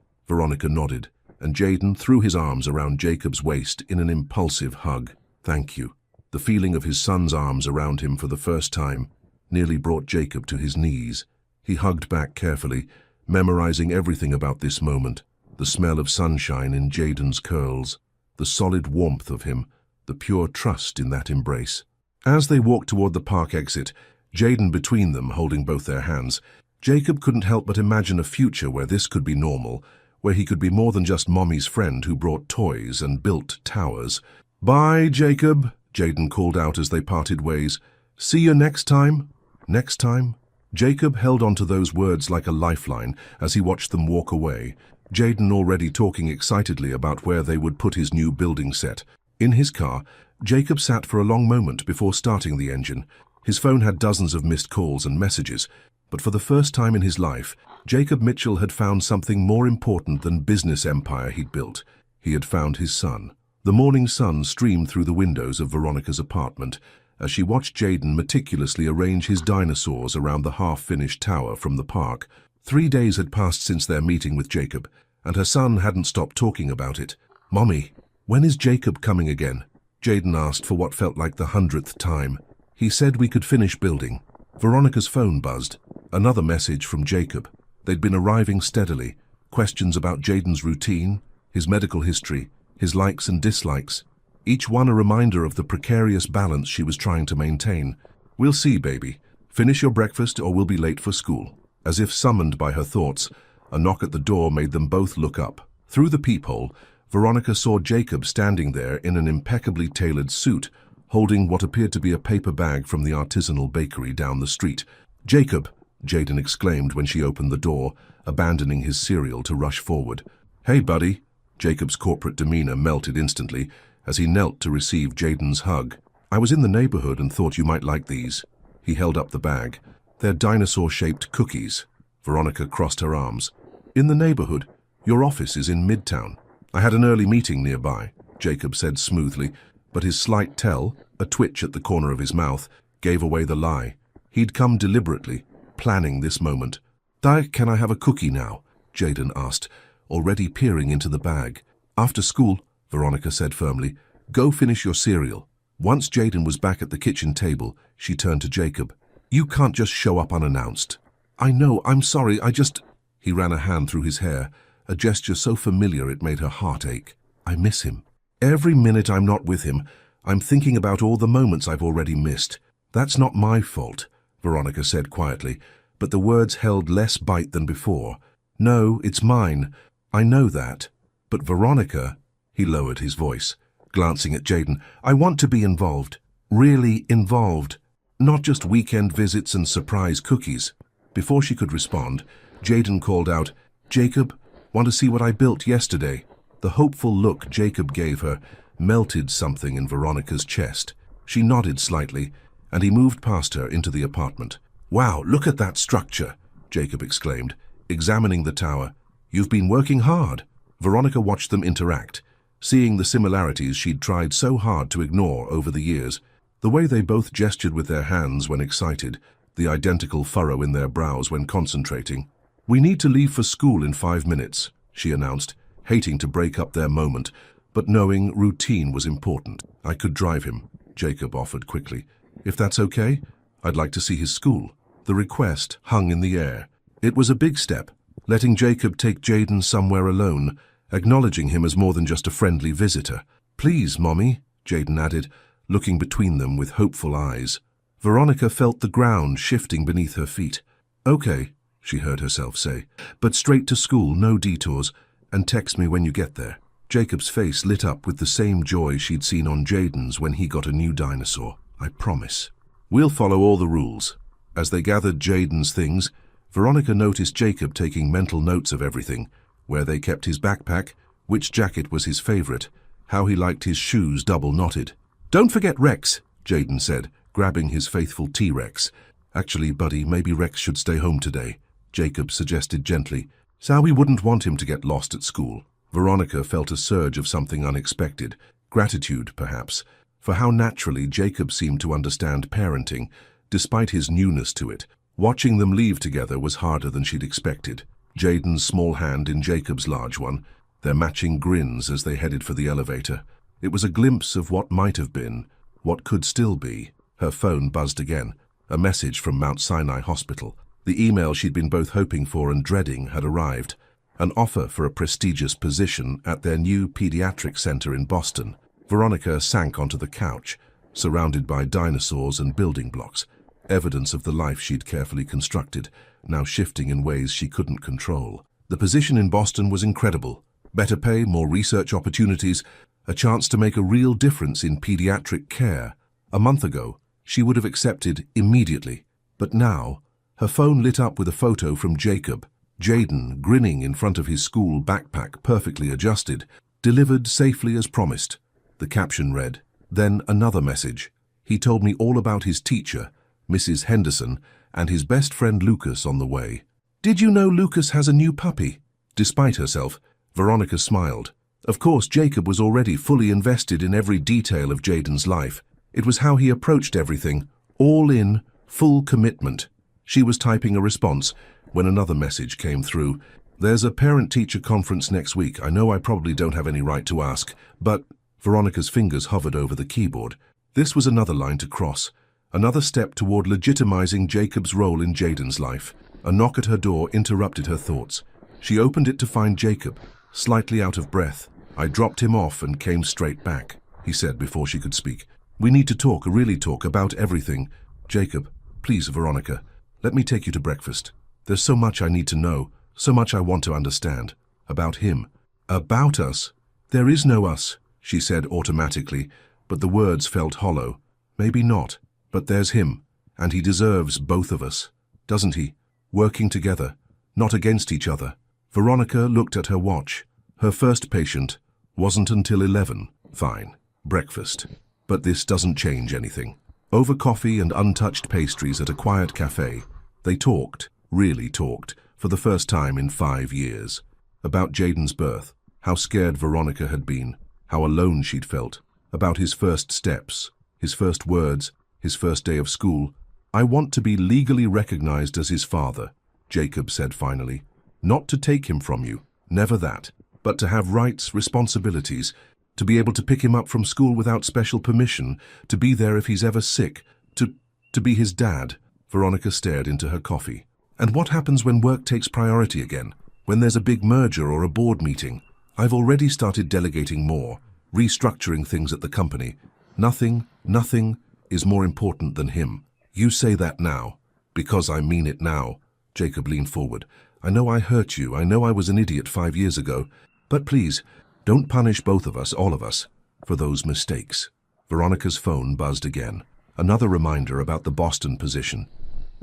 Veronica nodded, and Jaden threw his arms around Jacob's waist in an impulsive hug. Thank you. The feeling of his son's arms around him for the first time nearly brought Jacob to his knees. He hugged back carefully, memorizing everything about this moment. The smell of sunshine in Jaden's curls, the solid warmth of him, the pure trust in that embrace. As they walked toward the park exit, Jaden between them holding both their hands, Jacob couldn't help but imagine a future where this could be normal, where he could be more than just Mommy's friend who brought toys and built towers. Bye, Jacob, Jaden called out as they parted ways. See you next time? Next time? Jacob held onto those words like a lifeline as he watched them walk away, Jaden already talking excitedly about where they would put his new building set. In his car, Jacob sat for a long moment before starting the engine. His phone had dozens of missed calls and messages, but for the first time in his life, Jacob Mitchell had found something more important than business empire he'd built. He had found his son. The morning sun streamed through the windows of Veronica's apartment as she watched Jaden meticulously arrange his dinosaurs around the half-finished tower from the park. 3 days had passed since their meeting with Jacob, and her son hadn't stopped talking about it. "Mommy, when is Jacob coming again?" Jaden asked for what felt like the 100th time. "He said we could finish building." Veronica's phone buzzed. Another message from Jacob. They'd been arriving steadily. Questions about Jaden's routine, his medical history, his likes and dislikes. Each one a reminder of the precarious balance she was trying to maintain. "We'll see, baby. Finish your breakfast or we'll be late for school." As if summoned by her thoughts, a knock at the door made them both look up. Through the peephole, Veronica saw Jacob standing there in an impeccably tailored suit, holding what appeared to be a paper bag from the artisanal bakery down the street. "Jacob!" Jaden exclaimed when she opened the door, abandoning his cereal to rush forward. "Hey, buddy!" Jacob's corporate demeanor melted instantly as he knelt to receive Jaden's hug. "I was in the neighborhood and thought you might like these." He held up the bag. "They're dinosaur-shaped cookies." Veronica crossed her arms. "In the neighborhood? Your office is in Midtown." "I had an early meeting nearby," Jacob said smoothly, but his slight tell, a twitch at the corner of his mouth, gave away the lie. He'd come deliberately, planning this moment. "Can I have a cookie now?" Jaden asked, already peering into the bag. "After school," Veronica said firmly. "Go finish your cereal." Once Jaden was back at the kitchen table, she turned to Jacob. "You can't just show up unannounced." "I know, I'm sorry, I just—" He ran a hand through his hair, a gesture so familiar it made her heart ache. "I miss him. Every minute I'm not with him, I'm thinking about all the moments I've already missed." "That's not my fault," Veronica said quietly, but the words held less bite than before. "No, it's mine. I know that. But Veronica—" He lowered his voice, glancing at Jaden. "I want to be involved. Really involved. Not just weekend visits and surprise cookies." Before she could respond, Jaden called out, "Jacob, want to see what I built yesterday?" The hopeful look Jacob gave her melted something in Veronica's chest. She nodded slightly, and he moved past her into the apartment. "Wow, look at that structure," Jacob exclaimed, examining the tower. "You've been working hard." Veronica watched them interact, seeing the similarities she'd tried so hard to ignore over the years. The way they both gestured with their hands when excited, the identical furrow in their brows when concentrating. "We need to leave for school in 5 minutes," she announced, hating to break up their moment, but knowing routine was important. "I could drive him," Jacob offered quickly. "If that's okay, I'd like to see his school." The request hung in the air. It was a big step, letting Jacob take Jaden somewhere alone, acknowledging him as more than just a friendly visitor. "Please, Mommy," Jaden added, looking between them with hopeful eyes. Veronica felt the ground shifting beneath her feet. "Okay," she heard herself say, "but straight to school, no detours, and text me when you get there." Jacob's face lit up with the same joy she'd seen on Jaden's when he got a new dinosaur. "I promise. We'll follow all the rules." As they gathered Jaden's things, Veronica noticed Jacob taking mental notes of everything, where they kept his backpack, which jacket was his favorite, how he liked his shoes double-knotted. "Don't forget Rex," Jaden said, grabbing his faithful T-Rex. "Actually, buddy, maybe Rex should stay home today," Jacob suggested gently. "So we wouldn't want him to get lost at school." Veronica felt a surge of something unexpected, gratitude, perhaps, for how naturally Jacob seemed to understand parenting, despite his newness to it. Watching them leave together was harder than she'd expected. Jaden's small hand in Jacob's large one, their matching grins as they headed for the elevator. It was a glimpse of what might have been, what could still be. Her phone buzzed again, a message from Mount Sinai Hospital. The email she'd been both hoping for and dreading had arrived. An offer for a prestigious position at their new pediatric center in Boston. Veronica sank onto the couch, surrounded by dinosaurs and building blocks, evidence of the life she'd carefully constructed, now shifting in ways she couldn't control. The position in Boston was incredible. Better pay, more research opportunities, a chance to make a real difference in pediatric care. A month ago, she would have accepted immediately. But now, Her phone lit up with a photo from Jacob. Jaden, grinning in front of his school backpack perfectly adjusted, delivered safely as promised. The caption read, then another message. He told me all about his teacher, Mrs. Henderson, and his best friend Lucas on the way. Did you know Lucas has a new puppy? Despite herself, Veronica smiled. Of course, Jacob was already fully invested in every detail of Jaden's life. It was how he approached everything, all in, full commitment. She was typing a response when another message came through. There's a parent-teacher conference next week. I know I probably don't have any right to ask, but Veronica's fingers hovered over the keyboard. This was another line to cross, another step toward legitimizing Jacob's role in Jaden's life. A knock at her door interrupted her thoughts. She opened it to find Jacob, slightly out of breath. I dropped him off and came straight back, he said before she could speak. We need to talk, really talk, about everything. Jacob, please, Veronica, let me take you to breakfast. There's so much I need to know, so much I want to understand. About him. About us? There is no us, she said automatically, but the words felt hollow. Maybe not, but there's him, and he deserves both of us, doesn't he? Working together, not against each other. Veronica looked at her watch. Her first patient wasn't until 11. Fine, breakfast. But this doesn't change anything. Over coffee and untouched pastries at a quiet cafe, they talked, really talked, for the first time in 5 years. About Jaden's birth, how scared Veronica had been, how alone she'd felt, about his first steps, his first words, his first day of school. I want to be legally recognized as his father, Jacob said finally. Not to take him from you, never that, but to have rights, responsibilities, to be able to pick him up from school without special permission, to be there if he's ever sick, to be his dad. Veronica stared into her coffee. And what happens when work takes priority again? When there's a big merger or a board meeting? I've already started delegating more, restructuring things at the company. Nothing is more important than him. You say that now, because I mean it now. Jacob leaned forward. I know I hurt you. I know I was an idiot 5 years ago. But please, don't punish both of us, all of us, for those mistakes. Veronica's phone buzzed again. Another reminder about the Boston position.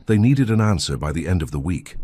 They needed an answer by the end of the week.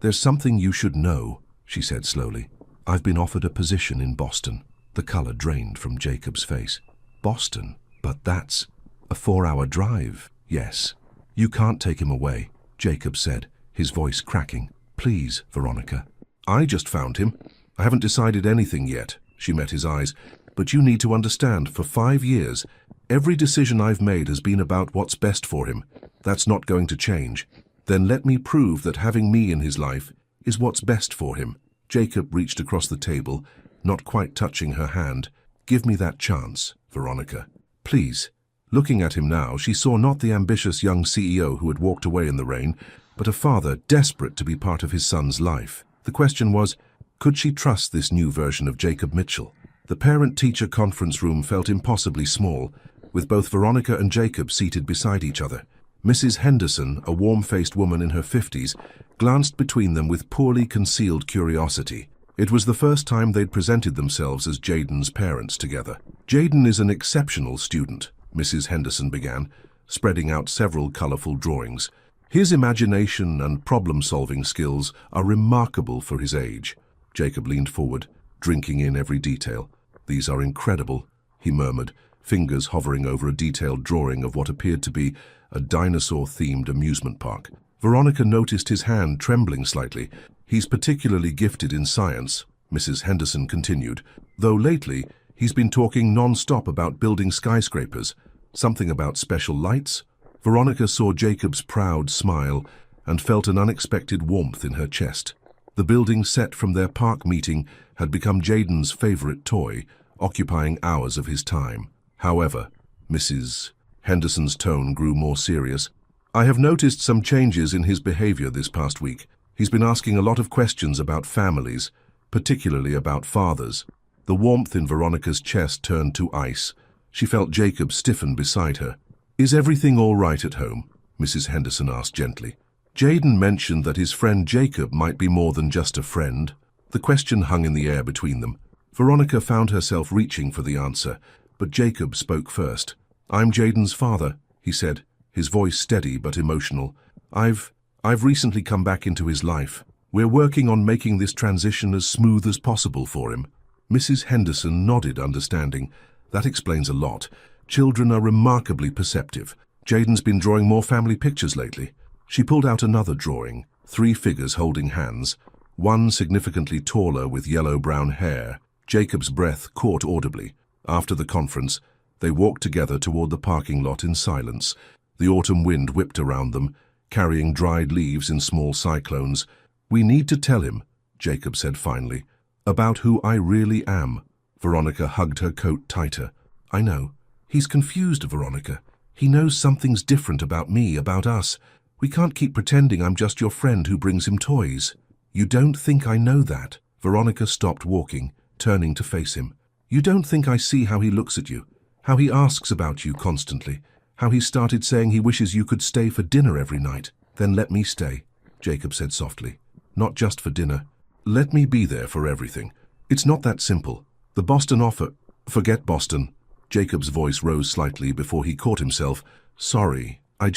There's something you should know, she said slowly. I've been offered a position in Boston. The color drained from Jacob's face. Boston? But that's a 4-hour drive. Yes. You can't take him away, Jacob said, his voice cracking. Please, Veronica. I just found him. I haven't decided anything yet, she met his eyes. But you need to understand, for 5 years, every decision I've made has been about what's best for him. That's not going to change. Then let me prove that having me in his life is what's best for him. Jacob reached across the table, not quite touching her hand. Give me that chance, Veronica. Please. Looking at him now, she saw not the ambitious young CEO who had walked away in the rain, but a father desperate to be part of his son's life. The question was, could she trust this new version of Jacob Mitchell? The parent-teacher conference room felt impossibly small, with both Veronica and Jacob seated beside each other. Mrs. Henderson, a warm-faced woman in her 50s, glanced between them with poorly concealed curiosity. It was the first time they'd presented themselves as Jaden's parents together. Jaden is an exceptional student, Mrs. Henderson began, spreading out several colorful drawings. His imagination and problem-solving skills are remarkable for his age. Jacob leaned forward, drinking in every detail. These are incredible, he murmured, fingers hovering over a detailed drawing of what appeared to be a dinosaur-themed amusement park. Veronica noticed his hand trembling slightly. He's particularly gifted in science, Mrs. Henderson continued, though lately he's been talking non-stop about building skyscrapers. Something about special lights? Veronica saw Jacob's proud smile and felt an unexpected warmth in her chest. The building set from their park meeting had become Jaden's favorite toy, occupying hours of his time. However, Mrs. Henderson's tone grew more serious. I have noticed some changes in his behavior this past week. He's been asking a lot of questions about families, particularly about fathers. The warmth in Veronica's chest turned to ice. She felt Jacob stiffen beside her. Is everything all right at home? Mrs. Henderson asked gently. Jaden mentioned that his friend Jacob might be more than just a friend. The question hung in the air between them. Veronica found herself reaching for the answer, but Jacob spoke first. I'm Jaden's father, he said, his voice steady but emotional. I've I've recently come back into his life. We're working on making this transition as smooth as possible for him." Mrs. Henderson nodded, understanding. "That explains a lot. Children are remarkably perceptive. Jaden's been drawing more family pictures lately." She pulled out another drawing, 3 figures holding hands, one significantly taller with yellow-brown hair. Jacob's breath caught audibly. After the conference, they walked together toward the parking lot in silence. The autumn wind whipped around them, carrying dried leaves in small cyclones. "We need to tell him," Jacob said finally, "about who I really am." Veronica hugged her coat tighter. "I know. He's confused, Veronica. He knows something's different about me, about us. We can't keep pretending I'm just your friend who brings him toys." "You don't think I know that?" Veronica stopped walking, turning to face him. "You don't think I see how he looks at you, how he asks about you constantly, how he started saying he wishes you could stay for dinner every night?" "Then let me stay," Jacob said softly. "Not just for dinner. Let me be there for everything. It's not that simple. The Boston offer—" "Forget Boston." Jacob's voice rose slightly before he caught himself. "Sorry, I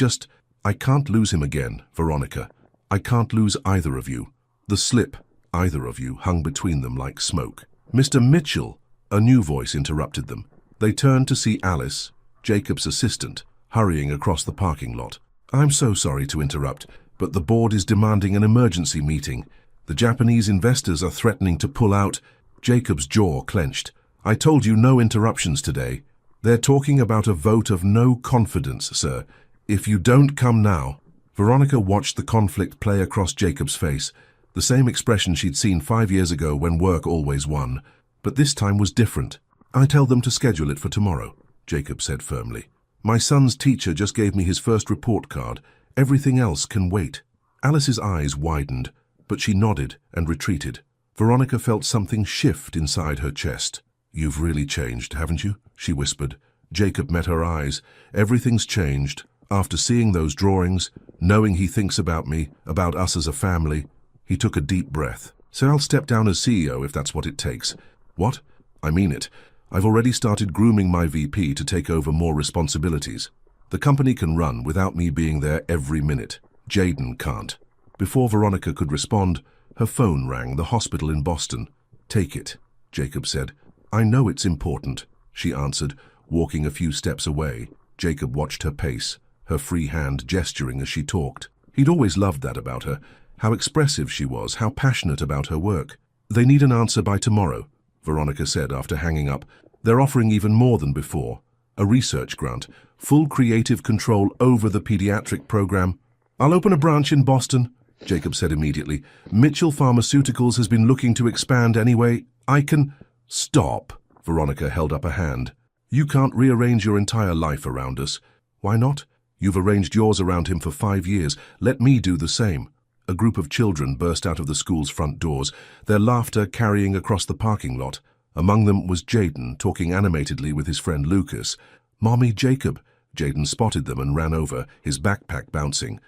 can't lose him again, Veronica. I can't lose either of you." The slip, "either of you," hung between them like smoke. "Mr. Mitchell," a new voice interrupted them. They turned to see Alice, Jacob's assistant, hurrying across the parking lot. "I'm so sorry to interrupt, but the board is demanding an emergency meeting. The Japanese investors are threatening to pull out." Jacob's jaw clenched. "I told you no interruptions today. They're talking about a vote of no confidence, sir. If you don't come now." Veronica watched the conflict play across Jacob's face, the same expression she'd seen 5 years ago when work always won. But this time was different. "I tell them to schedule it for tomorrow," Jacob said firmly. "My son's teacher just gave me his first report card. Everything else can wait." Alice's eyes widened, but she nodded and retreated. Veronica felt something shift inside her chest. "You've really changed, haven't you?" she whispered. Jacob met her eyes. "Everything's changed. After seeing those drawings, knowing he thinks about me, about us as a family." He took a deep breath. "So I'll step down as CEO if that's what it takes." "What?" "I mean it. I've already started grooming my VP to take over more responsibilities. The company can run without me being there every minute. Jaden can't." Before Veronica could respond, her phone rang, the hospital in Boston. "Take it," Jacob said. "I know it's important," she answered, walking a few steps away. Jacob watched her pace, her free hand gesturing as she talked. He'd always loved that about her, how expressive she was, how passionate about her work. "They need an answer by tomorrow," Veronica said after hanging up. "They're offering even more than before. A research grant, full creative control over the pediatric program." "I'll open a branch in Boston," Jacob said immediately. "Mitchell Pharmaceuticals has been looking to expand anyway. I can—" "Stop," Veronica held up a hand. "You can't rearrange your entire life around us." "Why not? You've arranged yours around him for 5 years. Let me do the same." A group of children burst out of the school's front doors, their laughter carrying across the parking lot. Among them was Jaden, talking animatedly with his friend Lucas. "Mommy, Jacob." Jaden spotted them and ran over, his backpack bouncing.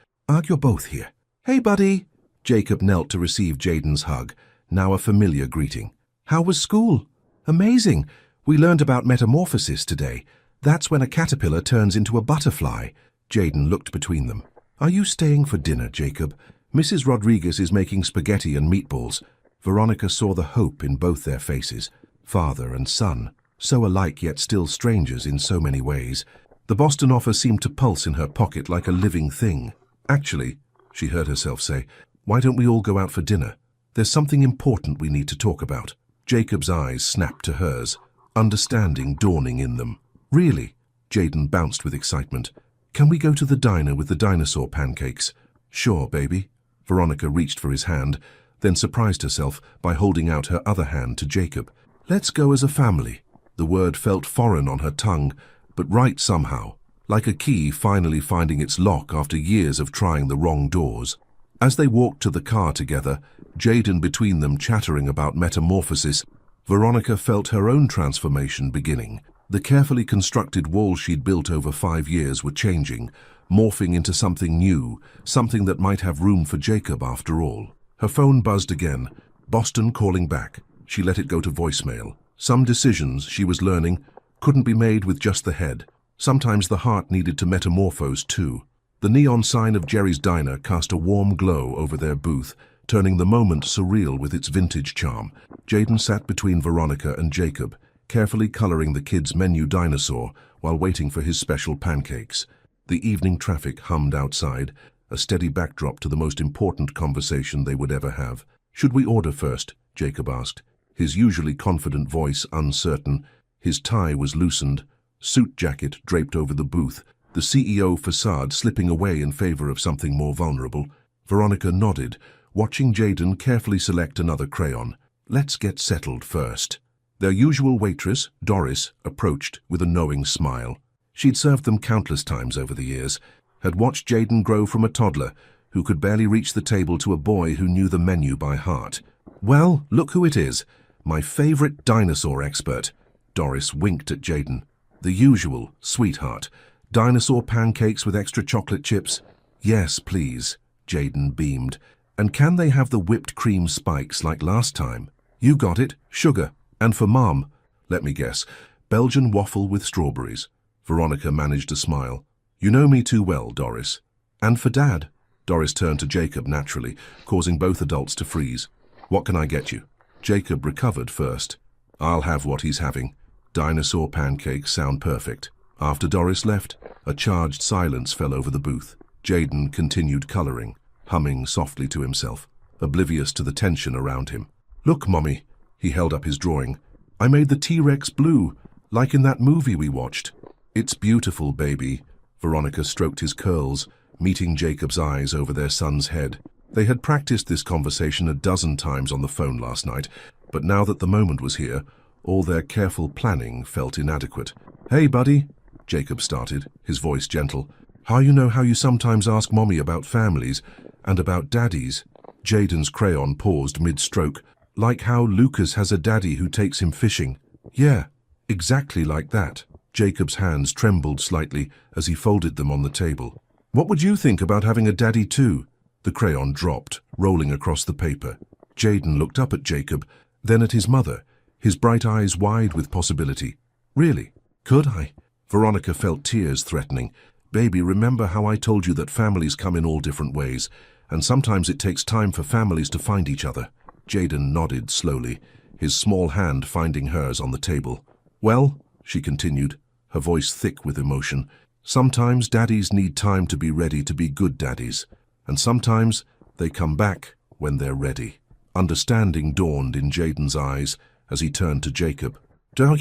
"You're both here." "Hey, buddy." Jacob knelt to receive Jaden's hug, now a familiar greeting. "How was school?" "Amazing. We learned about metamorphosis today. That's when a caterpillar turns into a butterfly." Jaden looked between them. "Are you staying for dinner, Jacob? Mrs. Rodriguez is making spaghetti and meatballs." Veronica saw the hope in both their faces, father and son, so alike yet still strangers in so many ways. The Boston offer seemed to pulse in her pocket like a living thing. "Actually," she heard herself say, "why don't we all go out for dinner? There's something important we need to talk about." Jacob's eyes snapped to hers, understanding dawning in them. "Really?" Jaden bounced with excitement. "Can we go to the diner with the dinosaur pancakes?" "Sure, baby." Veronica reached for his hand, then surprised herself by holding out her other hand to Jacob. "Let's go as a family." The word felt foreign on her tongue, but right somehow, like a key finally finding its lock after years of trying the wrong doors. As they walked to the car together, Jaden between them chattering about metamorphosis, Veronica felt her own transformation beginning. The carefully constructed walls she'd built over 5 years were changing, morphing into something new, something that might have room for Jacob after all. Her phone buzzed again, Boston calling back. She let it go to voicemail. Some decisions, she was learning, couldn't be made with just the head. Sometimes the heart needed to metamorphose too. The neon sign of Jerry's Diner cast a warm glow over their booth, turning the moment surreal with its vintage charm. Jaden sat between Veronica and Jacob, carefully coloring the kid's menu dinosaur while waiting for his special pancakes. The evening traffic hummed outside, a steady backdrop to the most important conversation they would ever have. "Should we order first?" Jacob asked, his usually confident voice uncertain. His tie was loosened, suit jacket draped over the booth, the CEO facade slipping away in favor of something more vulnerable. Veronica nodded, watching Jaden carefully select another crayon. "Let's get settled first." Their usual waitress, Doris, approached with a knowing smile. She'd served them countless times over the years, had watched Jaden grow from a toddler who could barely reach the table to a boy who knew the menu by heart. "Well, look who it is, my favorite dinosaur expert." Doris winked at Jaden. "The usual, sweetheart. Dinosaur pancakes with extra chocolate chips?" "Yes, please," Jaden beamed. "And can they have the whipped cream spikes like last time?" "You got it, sugar. And for Mom, let me guess, Belgian waffle with strawberries." Veronica managed a smile. "You know me too well, Doris." "And for Dad?" Doris turned to Jacob naturally, causing both adults to freeze. "What can I get you?" Jacob recovered first. "I'll have what he's having. Dinosaur pancakes sound perfect." After Doris left, a charged silence fell over the booth. Jaden continued coloring, humming softly to himself, oblivious to the tension around him. "Look, Mommy," he held up his drawing. "I made the T-Rex blue, like in that movie we watched." "It's beautiful, baby." Veronica stroked his curls, meeting Jacob's eyes over their son's head. They had practiced this conversation a dozen times on the phone last night, but now that the moment was here, all their careful planning felt inadequate. "Hey, buddy," Jacob started, his voice gentle. "How you know how you sometimes ask Mommy about families and about daddies?" Jaden's crayon paused mid-stroke. "Like how Lucas has a daddy who takes him fishing." "Yeah, exactly like that." Jacob's hands trembled slightly as he folded them on the table. "What would you think about having a daddy too?" The crayon dropped, rolling across the paper. Jaden looked up at Jacob, then at his mother, his bright eyes wide with possibility. "Really? Could I?" Veronica felt tears threatening. "Baby, remember how I told you that families come in all different ways, and sometimes it takes time for families to find each other?" Jaden nodded slowly, his small hand finding hers on the table. "Well," she continued, her voice thick with emotion, "sometimes daddies need time to be ready to be good daddies, and sometimes they come back when they're ready." Understanding dawned in Jaden's eyes as he turned to Jacob. Are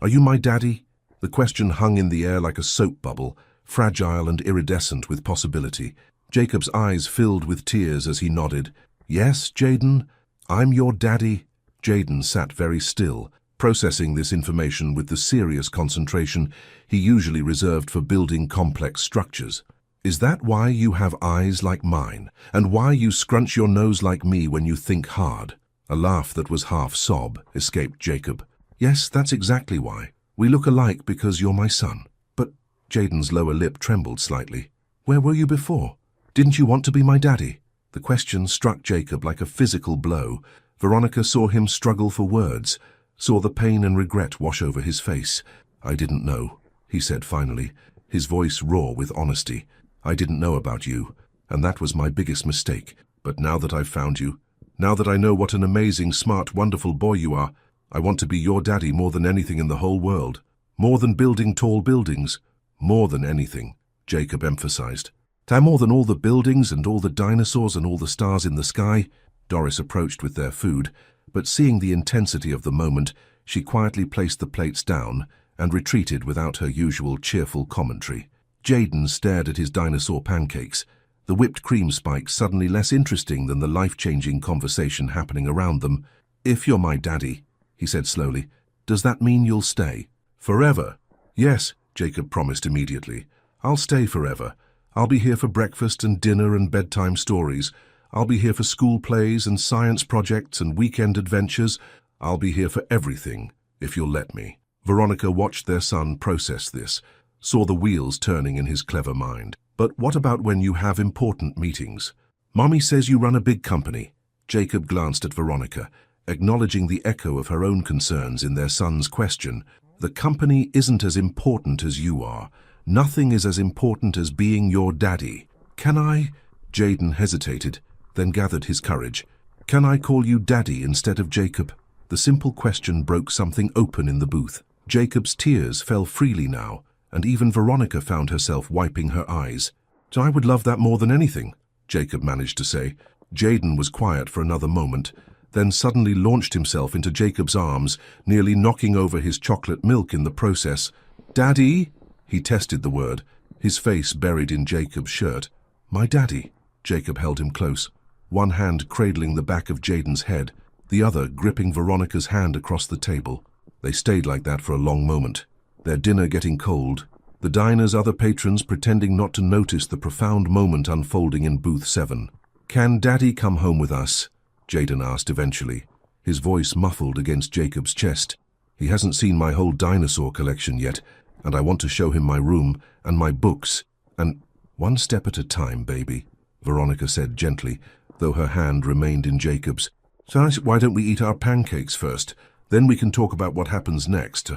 you my daddy?" The question hung in the air like a soap bubble, fragile and iridescent with possibility. Jacob's eyes filled with tears as he nodded. "Yes, Jaden, I'm your daddy." Jaden sat very still, processing this information with the serious concentration he usually reserved for building complex structures. "Is that why you have eyes like mine, and why you scrunch your nose like me when you think hard?" A laugh that was half sob escaped Jacob. "Yes, that's exactly why. We look alike because you're my son." "But," Jaden's lower lip trembled slightly, "where were you before? Didn't you want to be my daddy?" The question struck Jacob like a physical blow. Veronica saw him struggle for words, saw the pain and regret wash over his face. "I didn't know," he said finally, his voice raw with honesty. "I didn't know about you, and that was my biggest mistake. But now that I've found you, now that I know what an amazing, smart, wonderful boy you are, I want to be your daddy more than anything in the whole world. More than building tall buildings. More than anything," Jacob emphasized. "More than all the buildings and all the dinosaurs and all the stars in the sky." Doris approached with their food, but seeing the intensity of the moment, she quietly placed the plates down and retreated without her usual cheerful commentary. Jaden stared at his dinosaur pancakes, the whipped cream spikes suddenly less interesting than the life-changing conversation happening around them. "If you're my daddy," he said slowly, "does that mean you'll stay?" "Forever." "Yes," Jacob promised immediately. "I'll stay forever. I'll be here for breakfast and dinner and bedtime stories. I'll be here for school plays and science projects and weekend adventures. I'll be here for everything, if you'll let me." Veronica watched their son process this, saw the wheels turning in his clever mind. "But what about when you have important meetings? Mommy says you run a big company." Jacob glanced at Veronica, acknowledging the echo of her own concerns in their son's question. "The company isn't as important as you are. Nothing is as important as being your daddy. Can I? Jaden hesitated, then gathered his courage. Can I call you daddy instead of Jacob? The simple question broke something open in the booth. Jacob's tears fell freely now, and even Veronica found herself wiping her eyes. I would love that more than anything, Jacob managed to say. Jaden was quiet for another moment, then suddenly launched himself into Jacob's arms, nearly knocking over his chocolate milk in the process. Daddy? He tested the word, his face buried in Jacob's shirt. My daddy. Jacob held him close, one hand cradling the back of Jaden's head, the other gripping Veronica's hand across the table. They stayed like that for a long moment, their dinner getting cold, the diner's other patrons pretending not to notice the profound moment unfolding in booth 7. Can Daddy come home with us? Jaden asked eventually, his voice muffled against Jacob's chest. He hasn't seen my whole dinosaur collection yet, and I want to show him my room and my books. And one step at a time, baby, Veronica said gently, though her hand remained in Jacob's. So why don't we eat our pancakes first? Then we can talk about what happens next.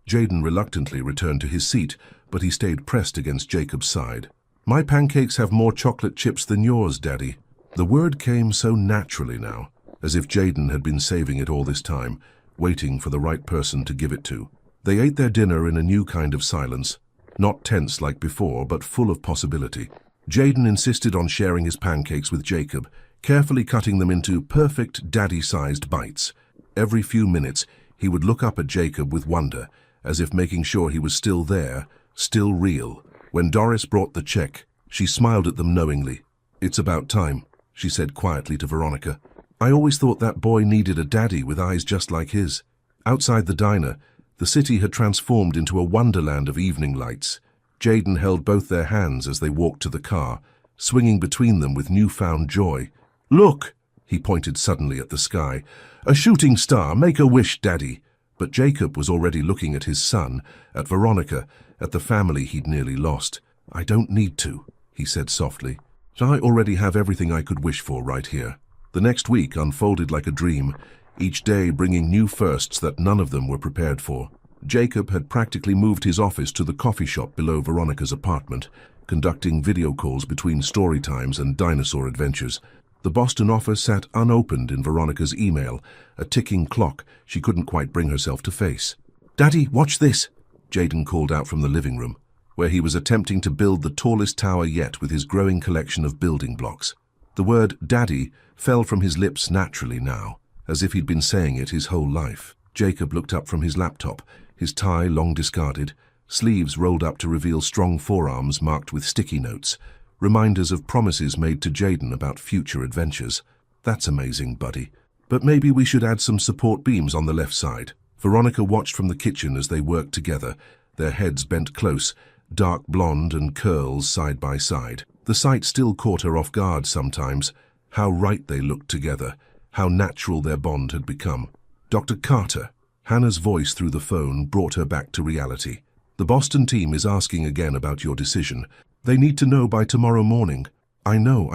Jaden reluctantly returned to his seat, but he stayed pressed against Jacob's side. My pancakes have more chocolate chips than yours, Daddy. The word came so naturally now, as if Jaden had been saving it all this time, waiting for the right person to give it to. They ate their dinner in a new kind of silence, not tense like before, but full of possibility. Jaden insisted on sharing his pancakes with Jacob, carefully cutting them into perfect daddy-sized bites. Every few minutes, he would look up at Jacob with wonder, as if making sure he was still there, still real. When Doris brought the check, she smiled at them knowingly. It's about time, she said quietly to Veronica. I always thought that boy needed a daddy with eyes just like his. Outside the diner, the city had transformed into a wonderland of evening lights. Jaden held both their hands as they walked to the car, swinging between them with newfound joy. Look, he pointed suddenly at the sky. A shooting star, make a wish, Daddy. But Jacob was already looking at his son, at Veronica, at the family he'd nearly lost. I don't need to, he said softly. I already have everything I could wish for right here. The next week unfolded like a dream, each day bringing new firsts that none of them were prepared for. Jacob had practically moved his office to the coffee shop below Veronica's apartment, conducting video calls between story times and dinosaur adventures. The Boston office sat unopened in Veronica's email, a ticking clock she couldn't quite bring herself to face. Daddy, watch this, Jaden called out from the living room, where he was attempting to build the tallest tower yet with his growing collection of building blocks. The word Daddy fell from his lips naturally now, as if he'd been saying it his whole life. Jacob looked up from his laptop, his tie long discarded, sleeves rolled up to reveal strong forearms marked with sticky notes, reminders of promises made to Jaden about future adventures. That's amazing, buddy. But maybe we should add some support beams on the left side. Veronica watched from the kitchen as they worked together, their heads bent close, dark blonde and curls side by side. The sight still caught her off guard sometimes, how right they looked together, how natural their bond had become. Dr. Carter, Hannah's voice through the phone brought her back to reality. The Boston team is asking again about your decision. They need to know by tomorrow morning. I know,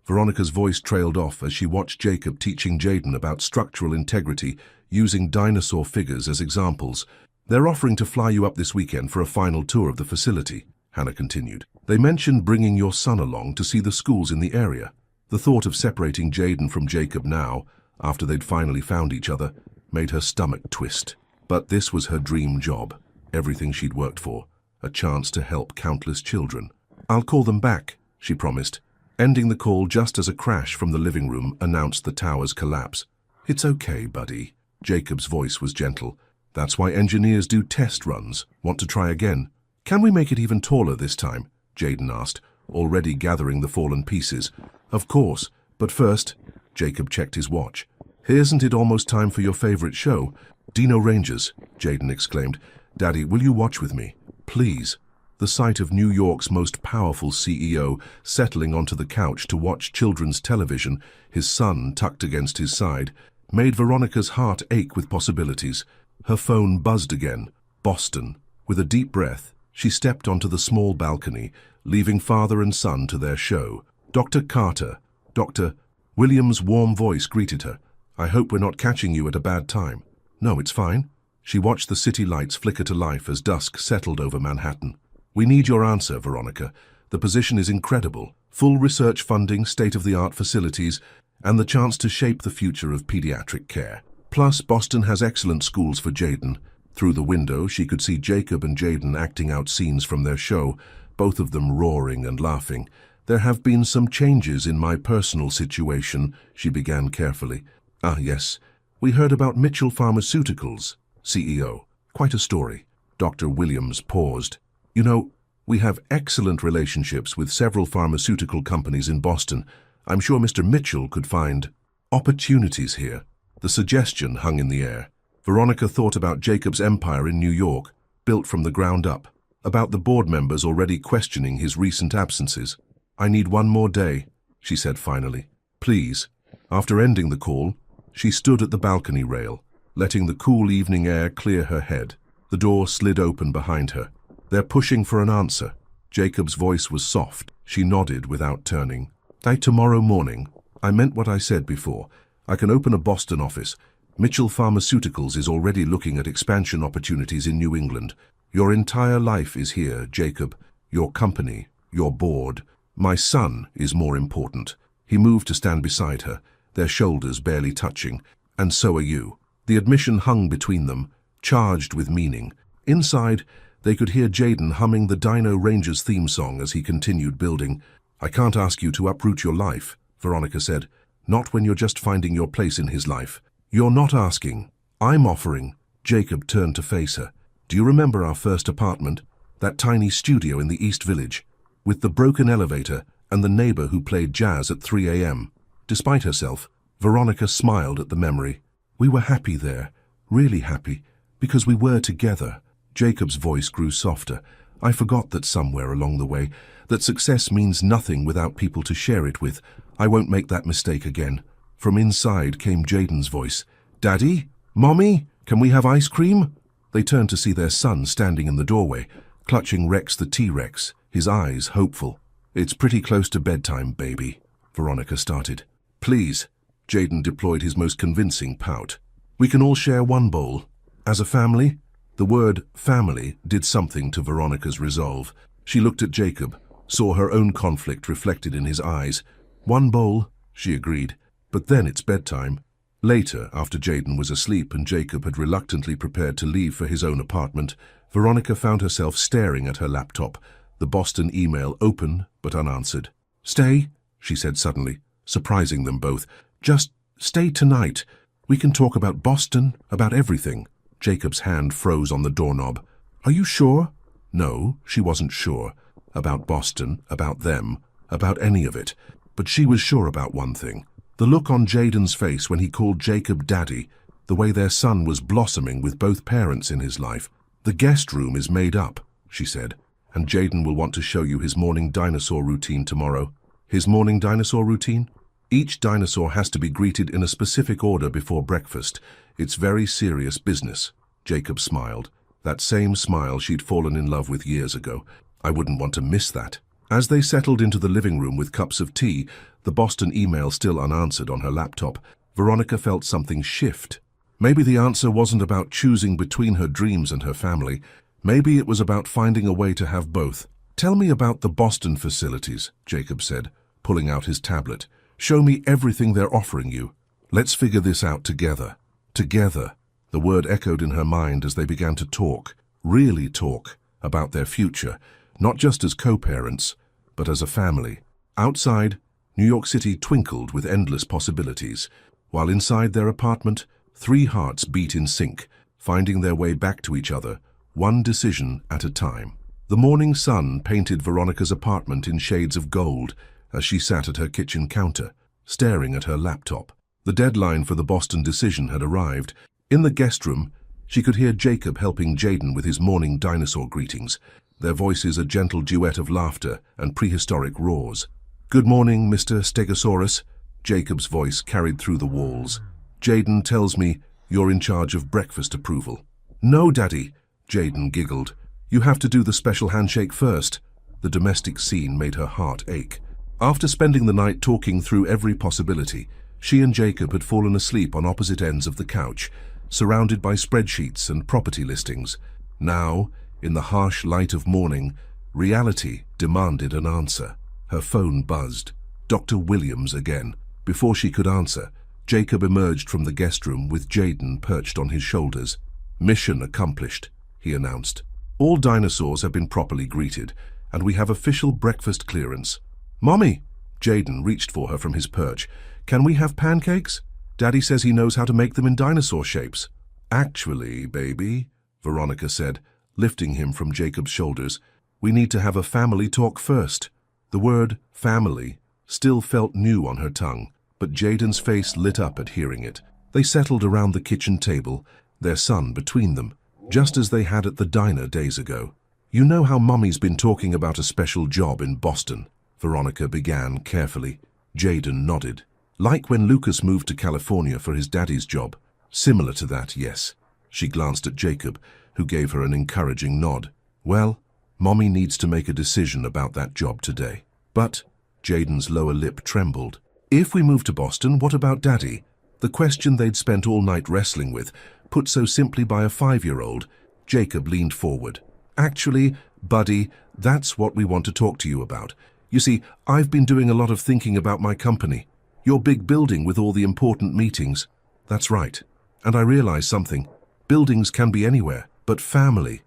Veronica's voice trailed off as she watched Jacob teaching Jaden about structural integrity using dinosaur figures as examples. They're offering to fly you up this weekend for a final tour of the facility, Hannah continued. They mentioned bringing your son along to see the schools in the area. The thought of separating Jaden from Jacob now, after they'd finally found each other, made her stomach twist. But this was her dream job, everything she'd worked for, a chance to help countless children. I'll call them back, she promised, ending the call just as a crash from the living room announced the tower's collapse. It's okay, buddy. Jacob's voice was gentle. That's why engineers do test runs. Want to try again? Can we make it even taller this time? Jaden asked, already gathering the fallen pieces. Of course, but first, Jacob checked his watch. Isn't it almost time for your favorite show? Dino Rangers, Jaden exclaimed. Daddy, will you watch with me? Please. The sight of New York's most powerful CEO settling onto the couch to watch children's television, his son tucked against his side, made Veronica's heart ache with possibilities. Her phone buzzed again. Boston. With a deep breath, she stepped onto the small balcony, leaving father and son to their show. Dr. Carter. Dr. Williams' warm voice greeted her. I hope we're not catching you at a bad time. No, it's fine. She watched the city lights flicker to life as dusk settled over Manhattan. We need your answer, Veronica. The position is incredible. Full research funding, state-of-the-art facilities, and the chance to shape the future of pediatric care. Plus, Boston has excellent schools for Jaden. Through the window, she could see Jacob and Jaden acting out scenes from their show, both of them roaring and laughing. There have been some changes in my personal situation, she began carefully. Ah, yes. We heard about Mitchell Pharmaceuticals, CEO. Quite a story. Dr. Williams paused. You know, we have excellent relationships with several pharmaceutical companies in Boston. I'm sure Mr. Mitchell could find opportunities here. The suggestion hung in the air. Veronica thought about Jacob's empire in New York, built from the ground up, about the board members already questioning his recent absences. I need one more day, she said finally. Please. After ending the call, she stood at the balcony rail, letting the cool evening air clear her head. The door slid open behind her. They're pushing for an answer. Jacob's voice was soft. She nodded without turning. By tomorrow morning. I meant what I said before. I can open a Boston office. Mitchell Pharmaceuticals is already looking at expansion opportunities in New England. Your entire life is here, Jacob. Your company, your board. My son is more important. He moved to stand beside her, their shoulders barely touching. And so are you. The admission hung between them, charged with meaning. Inside, they could hear Jaden humming the Dino Rangers theme song as he continued building. I can't ask you to uproot your life, Veronica said. Not when you're just finding your place in his life. You're not asking. I'm offering. Jacob turned to face her. Do you remember our first apartment? That tiny studio in the East Village? With the broken elevator and the neighbor who played jazz at 3 a.m. Despite herself, Veronica smiled at the memory. We were happy there, really happy, because we were together. Jacob's voice grew softer. I forgot that somewhere along the way, that success means nothing without people to share it with. I won't make that mistake again. From inside came Jaden's voice. Daddy? Mommy? Can we have ice cream? They turned to see their son standing in the doorway, clutching Rex the T-Rex, his eyes hopeful. It's pretty close to bedtime, baby, Veronica started. Please. Jaden deployed his most convincing pout. We can all share one bowl. As a family? The word family did something to Veronica's resolve. She looked at Jacob, saw her own conflict reflected in his eyes. One bowl, she agreed. But then it's bedtime. Later, after Jaden was asleep and Jacob had reluctantly prepared to leave for his own apartment, Veronica found herself staring at her laptop, the Boston email open but unanswered. Stay, she said suddenly, surprising them both. Just stay tonight. We can talk about Boston, about everything. Jacob's hand froze on the doorknob. Are you sure? No, she wasn't sure. About Boston, about them, about any of it. But she was sure about one thing. The look on Jaden's face when he called Jacob Daddy, the way their son was blossoming with both parents in his life. The guest room is made up, she said, and Jaden will want to show you his morning dinosaur routine tomorrow. His morning dinosaur routine? Each dinosaur has to be greeted in a specific order before breakfast. It's very serious business. Jacob smiled. That same smile she'd fallen in love with years ago. I wouldn't want to miss that. As they settled into the living room with cups of tea, the Boston email still unanswered on her laptop, Veronica felt something shift. Maybe the answer wasn't about choosing between her dreams and her family. Maybe it was about finding a way to have both. Tell me about the Boston facilities, Jacob said, pulling out his tablet. Show me everything they're offering you. Let's figure this out together. Together. The word echoed in her mind as they began to talk, really talk, about their future, not just as co-parents, but as a family. Outside, New York City twinkled with endless possibilities, while inside their apartment, three hearts beat in sync, finding their way back to each other, one decision at a time. The morning sun painted Veronica's apartment in shades of gold as she sat at her kitchen counter, staring at her laptop. The deadline for the Boston decision had arrived. In the guest room, she could hear Jacob helping Jaden with his morning dinosaur greetings, their voices a gentle duet of laughter and prehistoric roars. Good morning, Mr. Stegosaurus. Jacob's voice carried through the walls. Jaden tells me you're in charge of breakfast approval. No, Daddy, Jaden giggled. You have to do the special handshake first. The domestic scene made her heart ache. After spending the night talking through every possibility, she and Jacob had fallen asleep on opposite ends of the couch, surrounded by spreadsheets and property listings. Now, in the harsh light of morning, Reality demanded an answer. Her phone buzzed. Dr. Williams again. Before she could answer, Jacob emerged from the guest room with Jaden perched on his shoulders. "Mission accomplished," he announced. "All dinosaurs have been properly greeted, and we have official breakfast clearance." "Mommy!" Jaden reached for her from his perch. "Can we have pancakes? Daddy says he knows how to make them in dinosaur shapes." "Actually, baby," Veronica said, lifting him from Jacob's shoulders, "we need to have a family talk first." The word family still felt new on her tongue, but Jaden's face lit up at hearing it. They settled around the kitchen table, their son between them, just as they had at the diner days ago. "You know how Mommy's been talking about a special job in Boston?" Veronica began carefully. Jaden nodded. "Like when Lucas moved to California for his daddy's job." "Similar to that, yes." She glanced at Jacob, who gave her an encouraging nod. "Well, Mommy needs to make a decision about that job today." "But," Jaden's lower lip trembled, "if we move to Boston, what about Daddy?" The question they'd spent all night wrestling with, put so simply by a 5-year-old. Jacob leaned forward. "Actually, buddy, that's what we want to talk to you about. You see, I've been doing a lot of thinking about my company. Your big building with all the important meetings." "That's right. And I realize something. Buildings can be anywhere, but family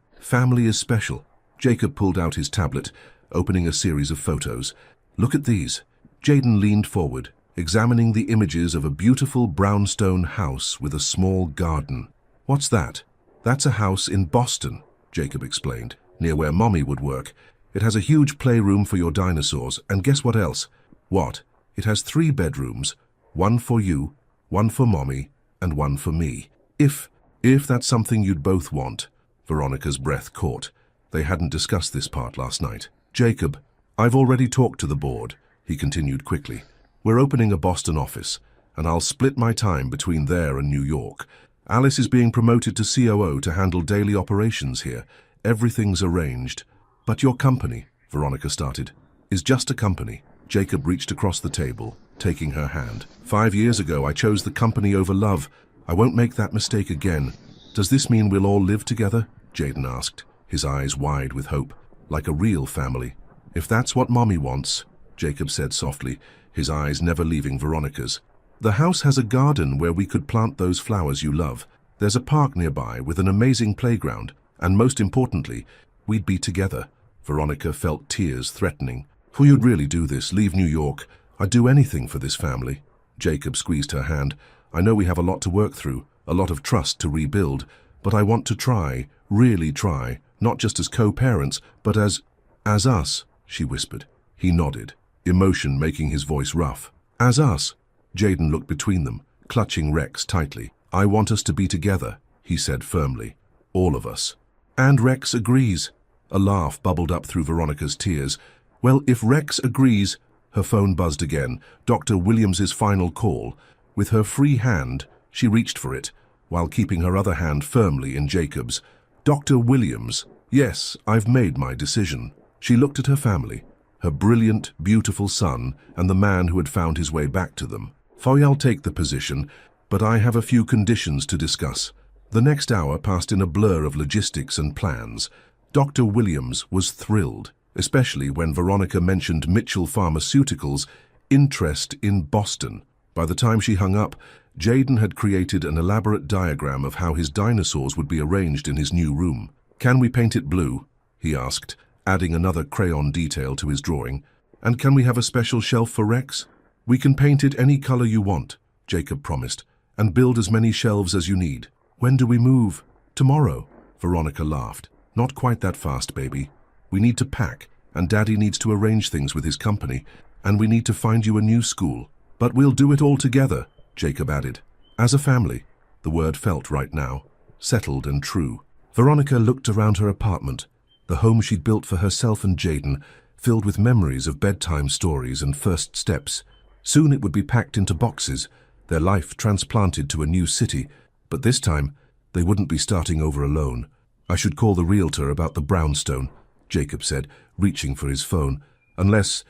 is special." Jacob pulled out his tablet, opening a series of photos. "Look at these." Jaden leaned forward, examining the images of a beautiful brownstone house with a small garden. "What's that?" "That's a house in Boston," Jacob explained, "near where Mommy would work. It has a huge playroom for your dinosaurs, and guess what else?" "What?" "It has 3 bedrooms, one for you, one for Mommy, and one for me. If that's something you'd both want." Veronica's breath caught. They hadn't discussed this part last night. "Jacob, I've already talked to the board," he continued quickly. "We're opening a Boston office, and I'll split my time between there and New York. Alice is being promoted to COO to handle daily operations here. Everything's arranged." "But your company," Veronica started, "is just a company." Jacob reached across the table, taking her hand. "5 years ago, I chose the company over love. I won't make that mistake again." "Does this mean we'll all live together?" Jaden asked, his eyes wide with hope, "like a real family." "If that's what Mommy wants," Jacob said softly, his eyes never leaving Veronica's. "The house has a garden where we could plant those flowers you love. There's a park nearby with an amazing playground, and most importantly, we'd be together." Veronica felt tears threatening. "Will you really do this? Leave New York? I'd do anything for this family." Jacob squeezed her hand. "I know we have a lot to work through, a lot of trust to rebuild, but I want to try, really try, not just as co-parents, but as us," she whispered. He nodded, emotion making his voice rough. "As us." Jaden looked between them, clutching Rex tightly. "I want us to be together," he said firmly. "All of us." "And Rex agrees." A laugh bubbled up through Veronica's tears. "Well, if Rex agrees..." Her phone buzzed again, Dr. Williams's final call. With her free hand, she reached for it, while keeping her other hand firmly in Jacob's. "Dr. Williams, yes, I've made my decision." She looked at her family, her brilliant, beautiful son, and the man who had found his way back to them. "I'll take the position, but I have a few conditions to discuss." The next hour passed in a blur of logistics and plans. Dr. Williams was thrilled, especially when Veronica mentioned Mitchell Pharmaceuticals' interest in Boston. By the time she hung up, Jaden had created an elaborate diagram of how his dinosaurs would be arranged in his new room. "Can we paint it blue?" he asked, adding another crayon detail to his drawing. "And can we have a special shelf for Rex?" "We can paint it any color you want," Jacob promised, "and build as many shelves as you need." "When do we move?" "Tomorrow," Veronica laughed. "Not quite that fast, baby. We need to pack, and Daddy needs to arrange things with his company, and we need to find you a new school. But we'll do it all together," Jacob added. "As a family." The word felt right now, settled and true. Veronica looked around her apartment, the home she'd built for herself and Jaden, filled with memories of bedtime stories and first steps. Soon it would be packed into boxes, their life transplanted to a new city, but this time they wouldn't be starting over alone. "I should call the realtor about the brownstone," Jacob said, reaching for his phone. Unless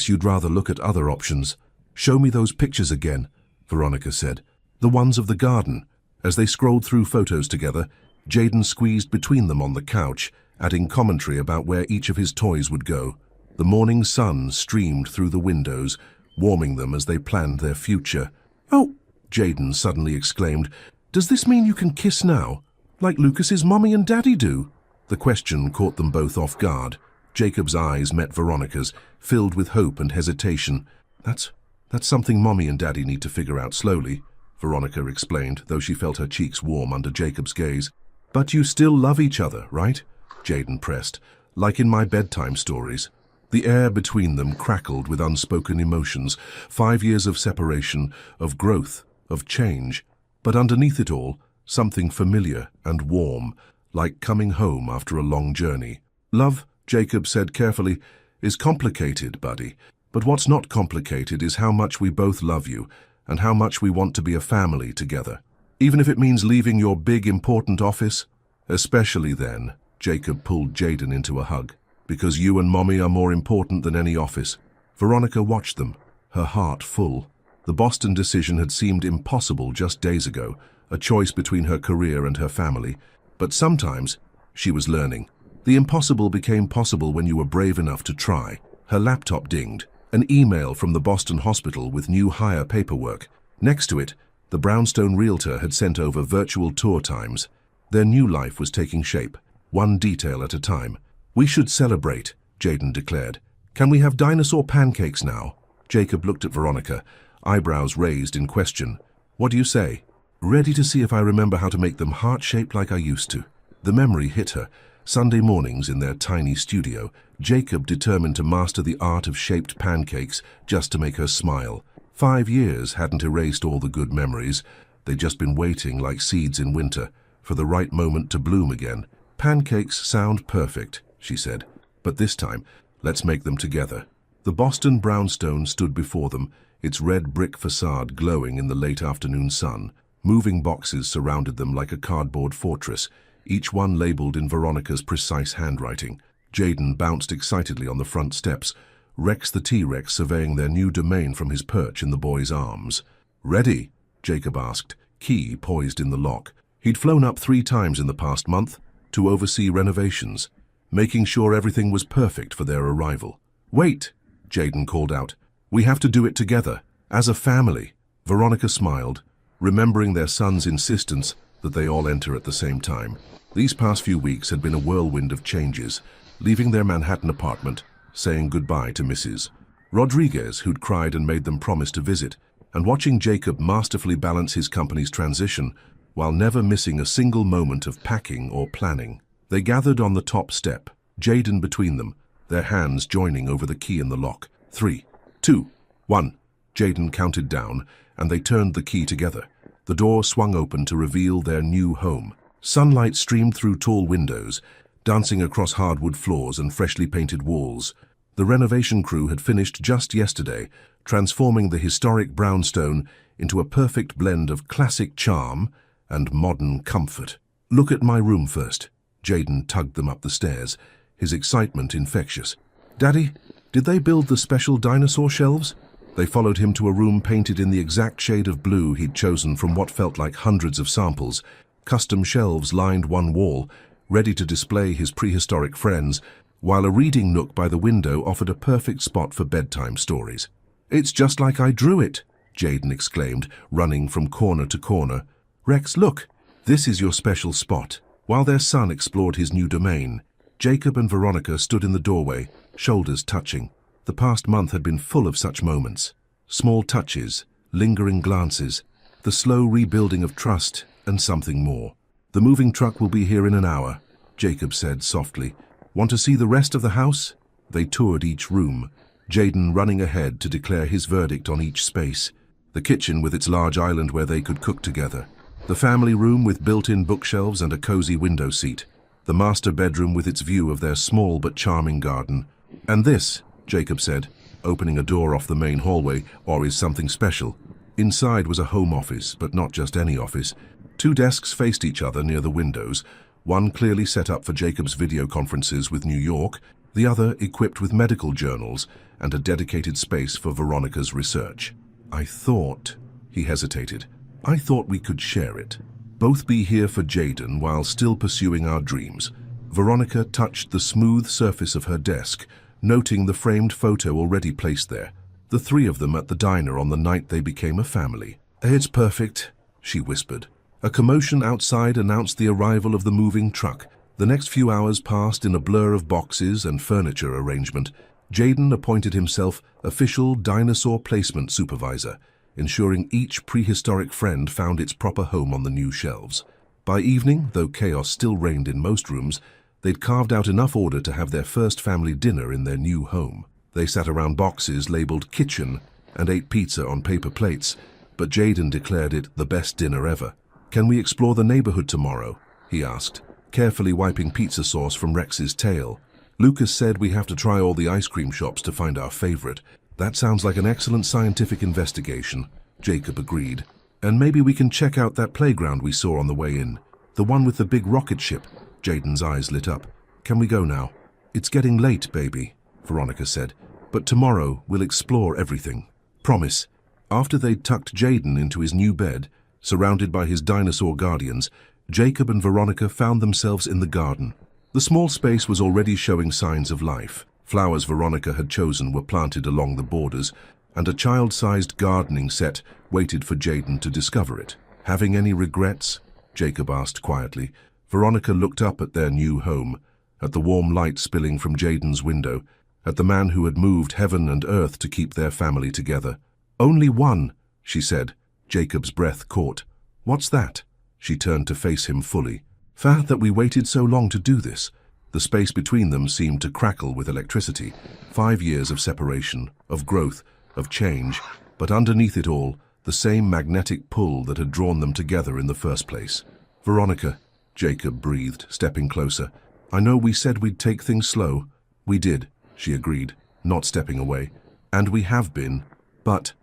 you'd rather look at other options." "Show me those pictures again," Veronica said. "The ones of the garden." As they scrolled through photos together, Jaden squeezed between them on the couch, adding commentary about where each of his toys would go. The morning sun streamed through the windows, warming them as they planned their future. "Oh," Jaden suddenly exclaimed, "does this mean you can kiss now, like Lucas's mommy and daddy do?" The question caught them both off guard. Jacob's eyes met Veronica's, filled with hope and hesitation. That's something mommy and daddy need to figure out slowly," Veronica explained, though she felt her cheeks warm under Jacob's gaze. "But you still love each other, right?" Jaden pressed, "like in my bedtime stories." The air between them crackled with unspoken emotions, 5 years of separation, of growth, of change. But underneath it all, something familiar and warm, like coming home after a long journey. "Love," Jacob said carefully, "is complicated, buddy. But what's not complicated is how much we both love you and how much we want to be a family together. Even if it means leaving your big, important office, especially then," Jacob pulled Jaden into a hug, "because you and mommy are more important than any office." Veronica watched them, her heart full. The Boston decision had seemed impossible just days ago, a choice between her career and her family. But sometimes, she was learning, the impossible became possible when you were brave enough to try. Her laptop dinged, an email from the Boston hospital with new hire paperwork. Next to it, the Brownstone realtor had sent over virtual tour times. Their new life was taking shape, one detail at a time. "We should celebrate," Jaden declared. "Can we have dinosaur pancakes now?" Jacob looked at Veronica, eyebrows raised in question. "What do you say?" "Ready to see if I remember how to make them heart-shaped like I used to." The memory hit her. Sunday mornings in their tiny studio, Jacob determined to master the art of shaped pancakes just to make her smile. 5 years hadn't erased all the good memories. They'd just been waiting like seeds in winter for the right moment to bloom again. "Pancakes sound perfect," she said. "But this time, let's make them together." The Boston brownstone stood before them, its red brick facade glowing in the late afternoon sun. Moving boxes surrounded them like a cardboard fortress, each one labeled in Veronica's precise handwriting. Jaden bounced excitedly on the front steps, Rex the T-Rex surveying their new domain from his perch in the boy's arms. "Ready?" Jacob asked, key poised in the lock. He'd flown up 3 times in the past month to oversee renovations, making sure everything was perfect for their arrival. "Wait," Jaden called out. "We have to do it together, as a family." Veronica smiled, remembering their son's insistence that they all enter at the same time. These past few weeks had been a whirlwind of changes, leaving their Manhattan apartment, saying goodbye to Mrs. Rodriguez, who'd cried and made them promise to visit, and watching Jacob masterfully balance his company's transition while never missing a single moment of packing or planning. They gathered on the top step, Jaden between them, their hands joining over the key in the lock. 3, 2, 1. Jaden counted down, and they turned the key together. The door swung open to reveal their new home. Sunlight streamed through tall windows, dancing across hardwood floors and freshly painted walls. The renovation crew had finished just yesterday, transforming the historic brownstone into a perfect blend of classic charm and modern comfort. "Look at my room first." Jaden tugged them up the stairs, his excitement infectious. "Daddy, did they build the special dinosaur shelves?" They followed him to a room painted in the exact shade of blue he'd chosen from what felt like hundreds of samples. Custom shelves lined one wall, ready to display his prehistoric friends, while a reading nook by the window offered a perfect spot for bedtime stories. "It's just like I drew it," Jaden exclaimed, running from corner to corner. "Rex, look, this is your special spot." While their son explored his new domain, Jacob and Veronica stood in the doorway, shoulders touching. The past month had been full of such moments. Small touches, lingering glances, the slow rebuilding of trust, and something more. "The moving truck will be here in an hour," Jacob said softly. "Want to see the rest of the house?" They toured each room, Jaden running ahead to declare his verdict on each space. The kitchen with its large island where they could cook together. The family room with built-in bookshelves and a cozy window seat. The master bedroom with its view of their small but charming garden. "And this," Jacob said, opening a door off the main hallway, "or is something special." Inside was a home office, but not just any office. 2 desks faced each other near the windows, one clearly set up for Jacob's video conferences with New York, the other equipped with medical journals and a dedicated space for Veronica's research. "I thought," he hesitated, "I thought we could share it. Both be here for Jaden while still pursuing our dreams." Veronica touched the smooth surface of her desk, noting the framed photo already placed there. The three of them at the diner on the night they became a family. "It's perfect," she whispered. A commotion outside announced the arrival of the moving truck. The next few hours passed in a blur of boxes and furniture arrangement. Jaden appointed himself official dinosaur placement supervisor, ensuring each prehistoric friend found its proper home on the new shelves. By evening, though chaos still reigned in most rooms, they'd carved out enough order to have their first family dinner in their new home. They sat around boxes labeled kitchen and ate pizza on paper plates, but Jaden declared it the best dinner ever. "Can we explore the neighborhood tomorrow?" he asked, carefully wiping pizza sauce from Rex's tail. "Lucas said we have to try all the ice cream shops to find our favorite." "That sounds like an excellent scientific investigation," Jacob agreed. "And maybe we can check out that playground we saw on the way in. The one with the big rocket ship." Jaden's eyes lit up. "Can we go now?" "It's getting late, baby," Veronica said. "But tomorrow we'll explore everything. Promise." After they'd tucked Jaden into his new bed, surrounded by his dinosaur guardians, Jacob and Veronica found themselves in the garden. The small space was already showing signs of life. Flowers Veronica had chosen were planted along the borders, and a child-sized gardening set waited for Jaden to discover it. "Having any regrets?" Jacob asked quietly. Veronica looked up at their new home, at the warm light spilling from Jaden's window, at the man who had moved heaven and earth to keep their family together. "Only one," she said. Jacob's breath caught. "What's that?" She turned to face him fully. "Fact that we waited so long to do this." The space between them seemed to crackle with electricity. 5 years of separation, of growth, of change, but underneath it all, the same magnetic pull that had drawn them together in the first place. "Veronica," Jacob breathed, stepping closer. "I know we said we'd take things slow." "We did," she agreed, not stepping away. "And we have been. But,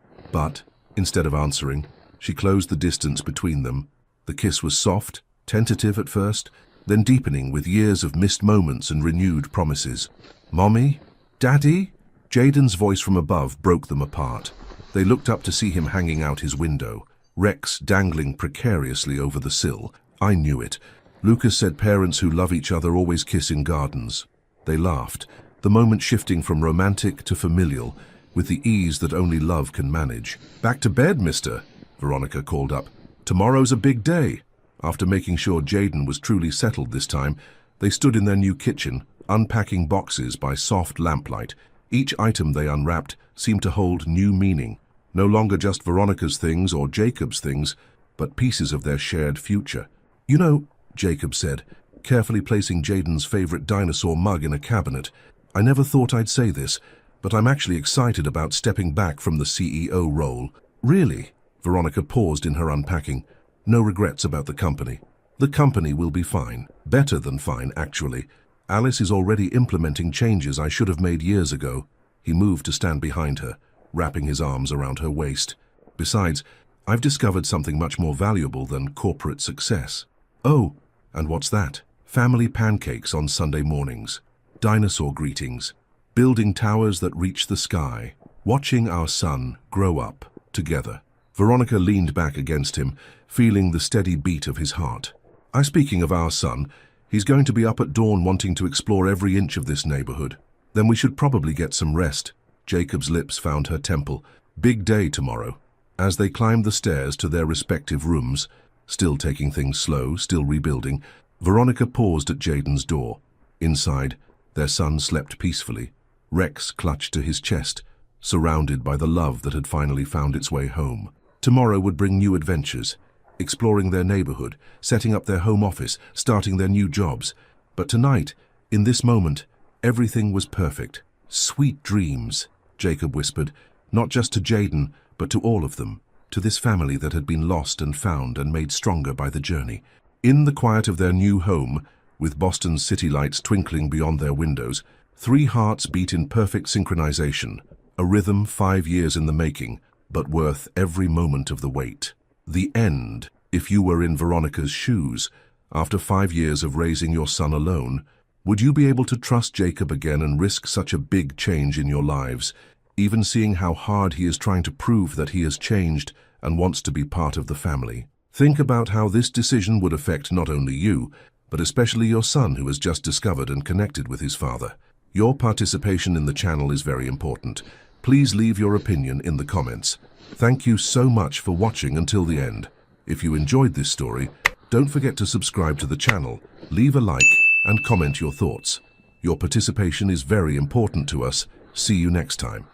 instead of answering, she closed the distance between them. The kiss was soft, tentative at first, then deepening with years of missed moments and renewed promises. "Mommy? Daddy?" Jaden's voice from above broke them apart. They looked up to see him hanging out his window, Rex dangling precariously over the sill. "I knew it. Lucas said parents who love each other always kiss in gardens." They laughed, the moment shifting from romantic to familial, with the ease that only love can manage. "Back to bed, mister," Veronica called up. "Tomorrow's a big day." After making sure Jaden was truly settled this time, they stood in their new kitchen, unpacking boxes by soft lamplight. Each item they unwrapped seemed to hold new meaning. No longer just Veronica's things or Jacob's things, but pieces of their shared future. "You know," Jacob said, carefully placing Jaden's favorite dinosaur mug in a cabinet, "I never thought I'd say this, but I'm actually excited about stepping back from the CEO role." "Really?" Veronica paused in her unpacking. "No regrets about the company." "The company will be fine. Better than fine, actually. Alice is already implementing changes I should have made years ago." He moved to stand behind her, wrapping his arms around her waist. "Besides, I've discovered something much more valuable than corporate success." "Oh, and what's that?" "Family pancakes on Sunday mornings. Dinosaur greetings. Building towers that reach the sky. Watching our son grow up together." Veronica leaned back against him, feeling the steady beat of his heart. Speaking of our son, he's going to be up at dawn wanting to explore every inch of this neighborhood. Then we should probably get some rest." Jacob's lips found her temple. "Big day tomorrow." As they climbed the stairs to their respective rooms, still taking things slow, still rebuilding, Veronica paused at Jaden's door. Inside, their son slept peacefully. Rex clutched to his chest, surrounded by the love that had finally found its way home. Tomorrow would bring new adventures, exploring their neighborhood, setting up their home office, starting their new jobs. But tonight, in this moment, everything was perfect. "Sweet dreams," Jacob whispered, not just to Jaden, but to all of them, to this family that had been lost and found and made stronger by the journey. In the quiet of their new home, with Boston's city lights twinkling beyond their windows, 3 hearts beat in perfect synchronization, a rhythm 5 years in the making, but worth every moment of the wait. The end. If you were in Veronica's shoes, after 5 years of raising your son alone, would you be able to trust Jacob again and risk such a big change in your lives, even seeing how hard he is trying to prove that he has changed and wants to be part of the family? Think about how this decision would affect not only you, but especially your son who has just discovered and connected with his father. Your participation in the channel is very important. Please leave your opinion in the comments. Thank you so much for watching until the end. If you enjoyed this story, don't forget to subscribe to the channel, leave a like, and comment your thoughts. Your participation is very important to us. See you next time.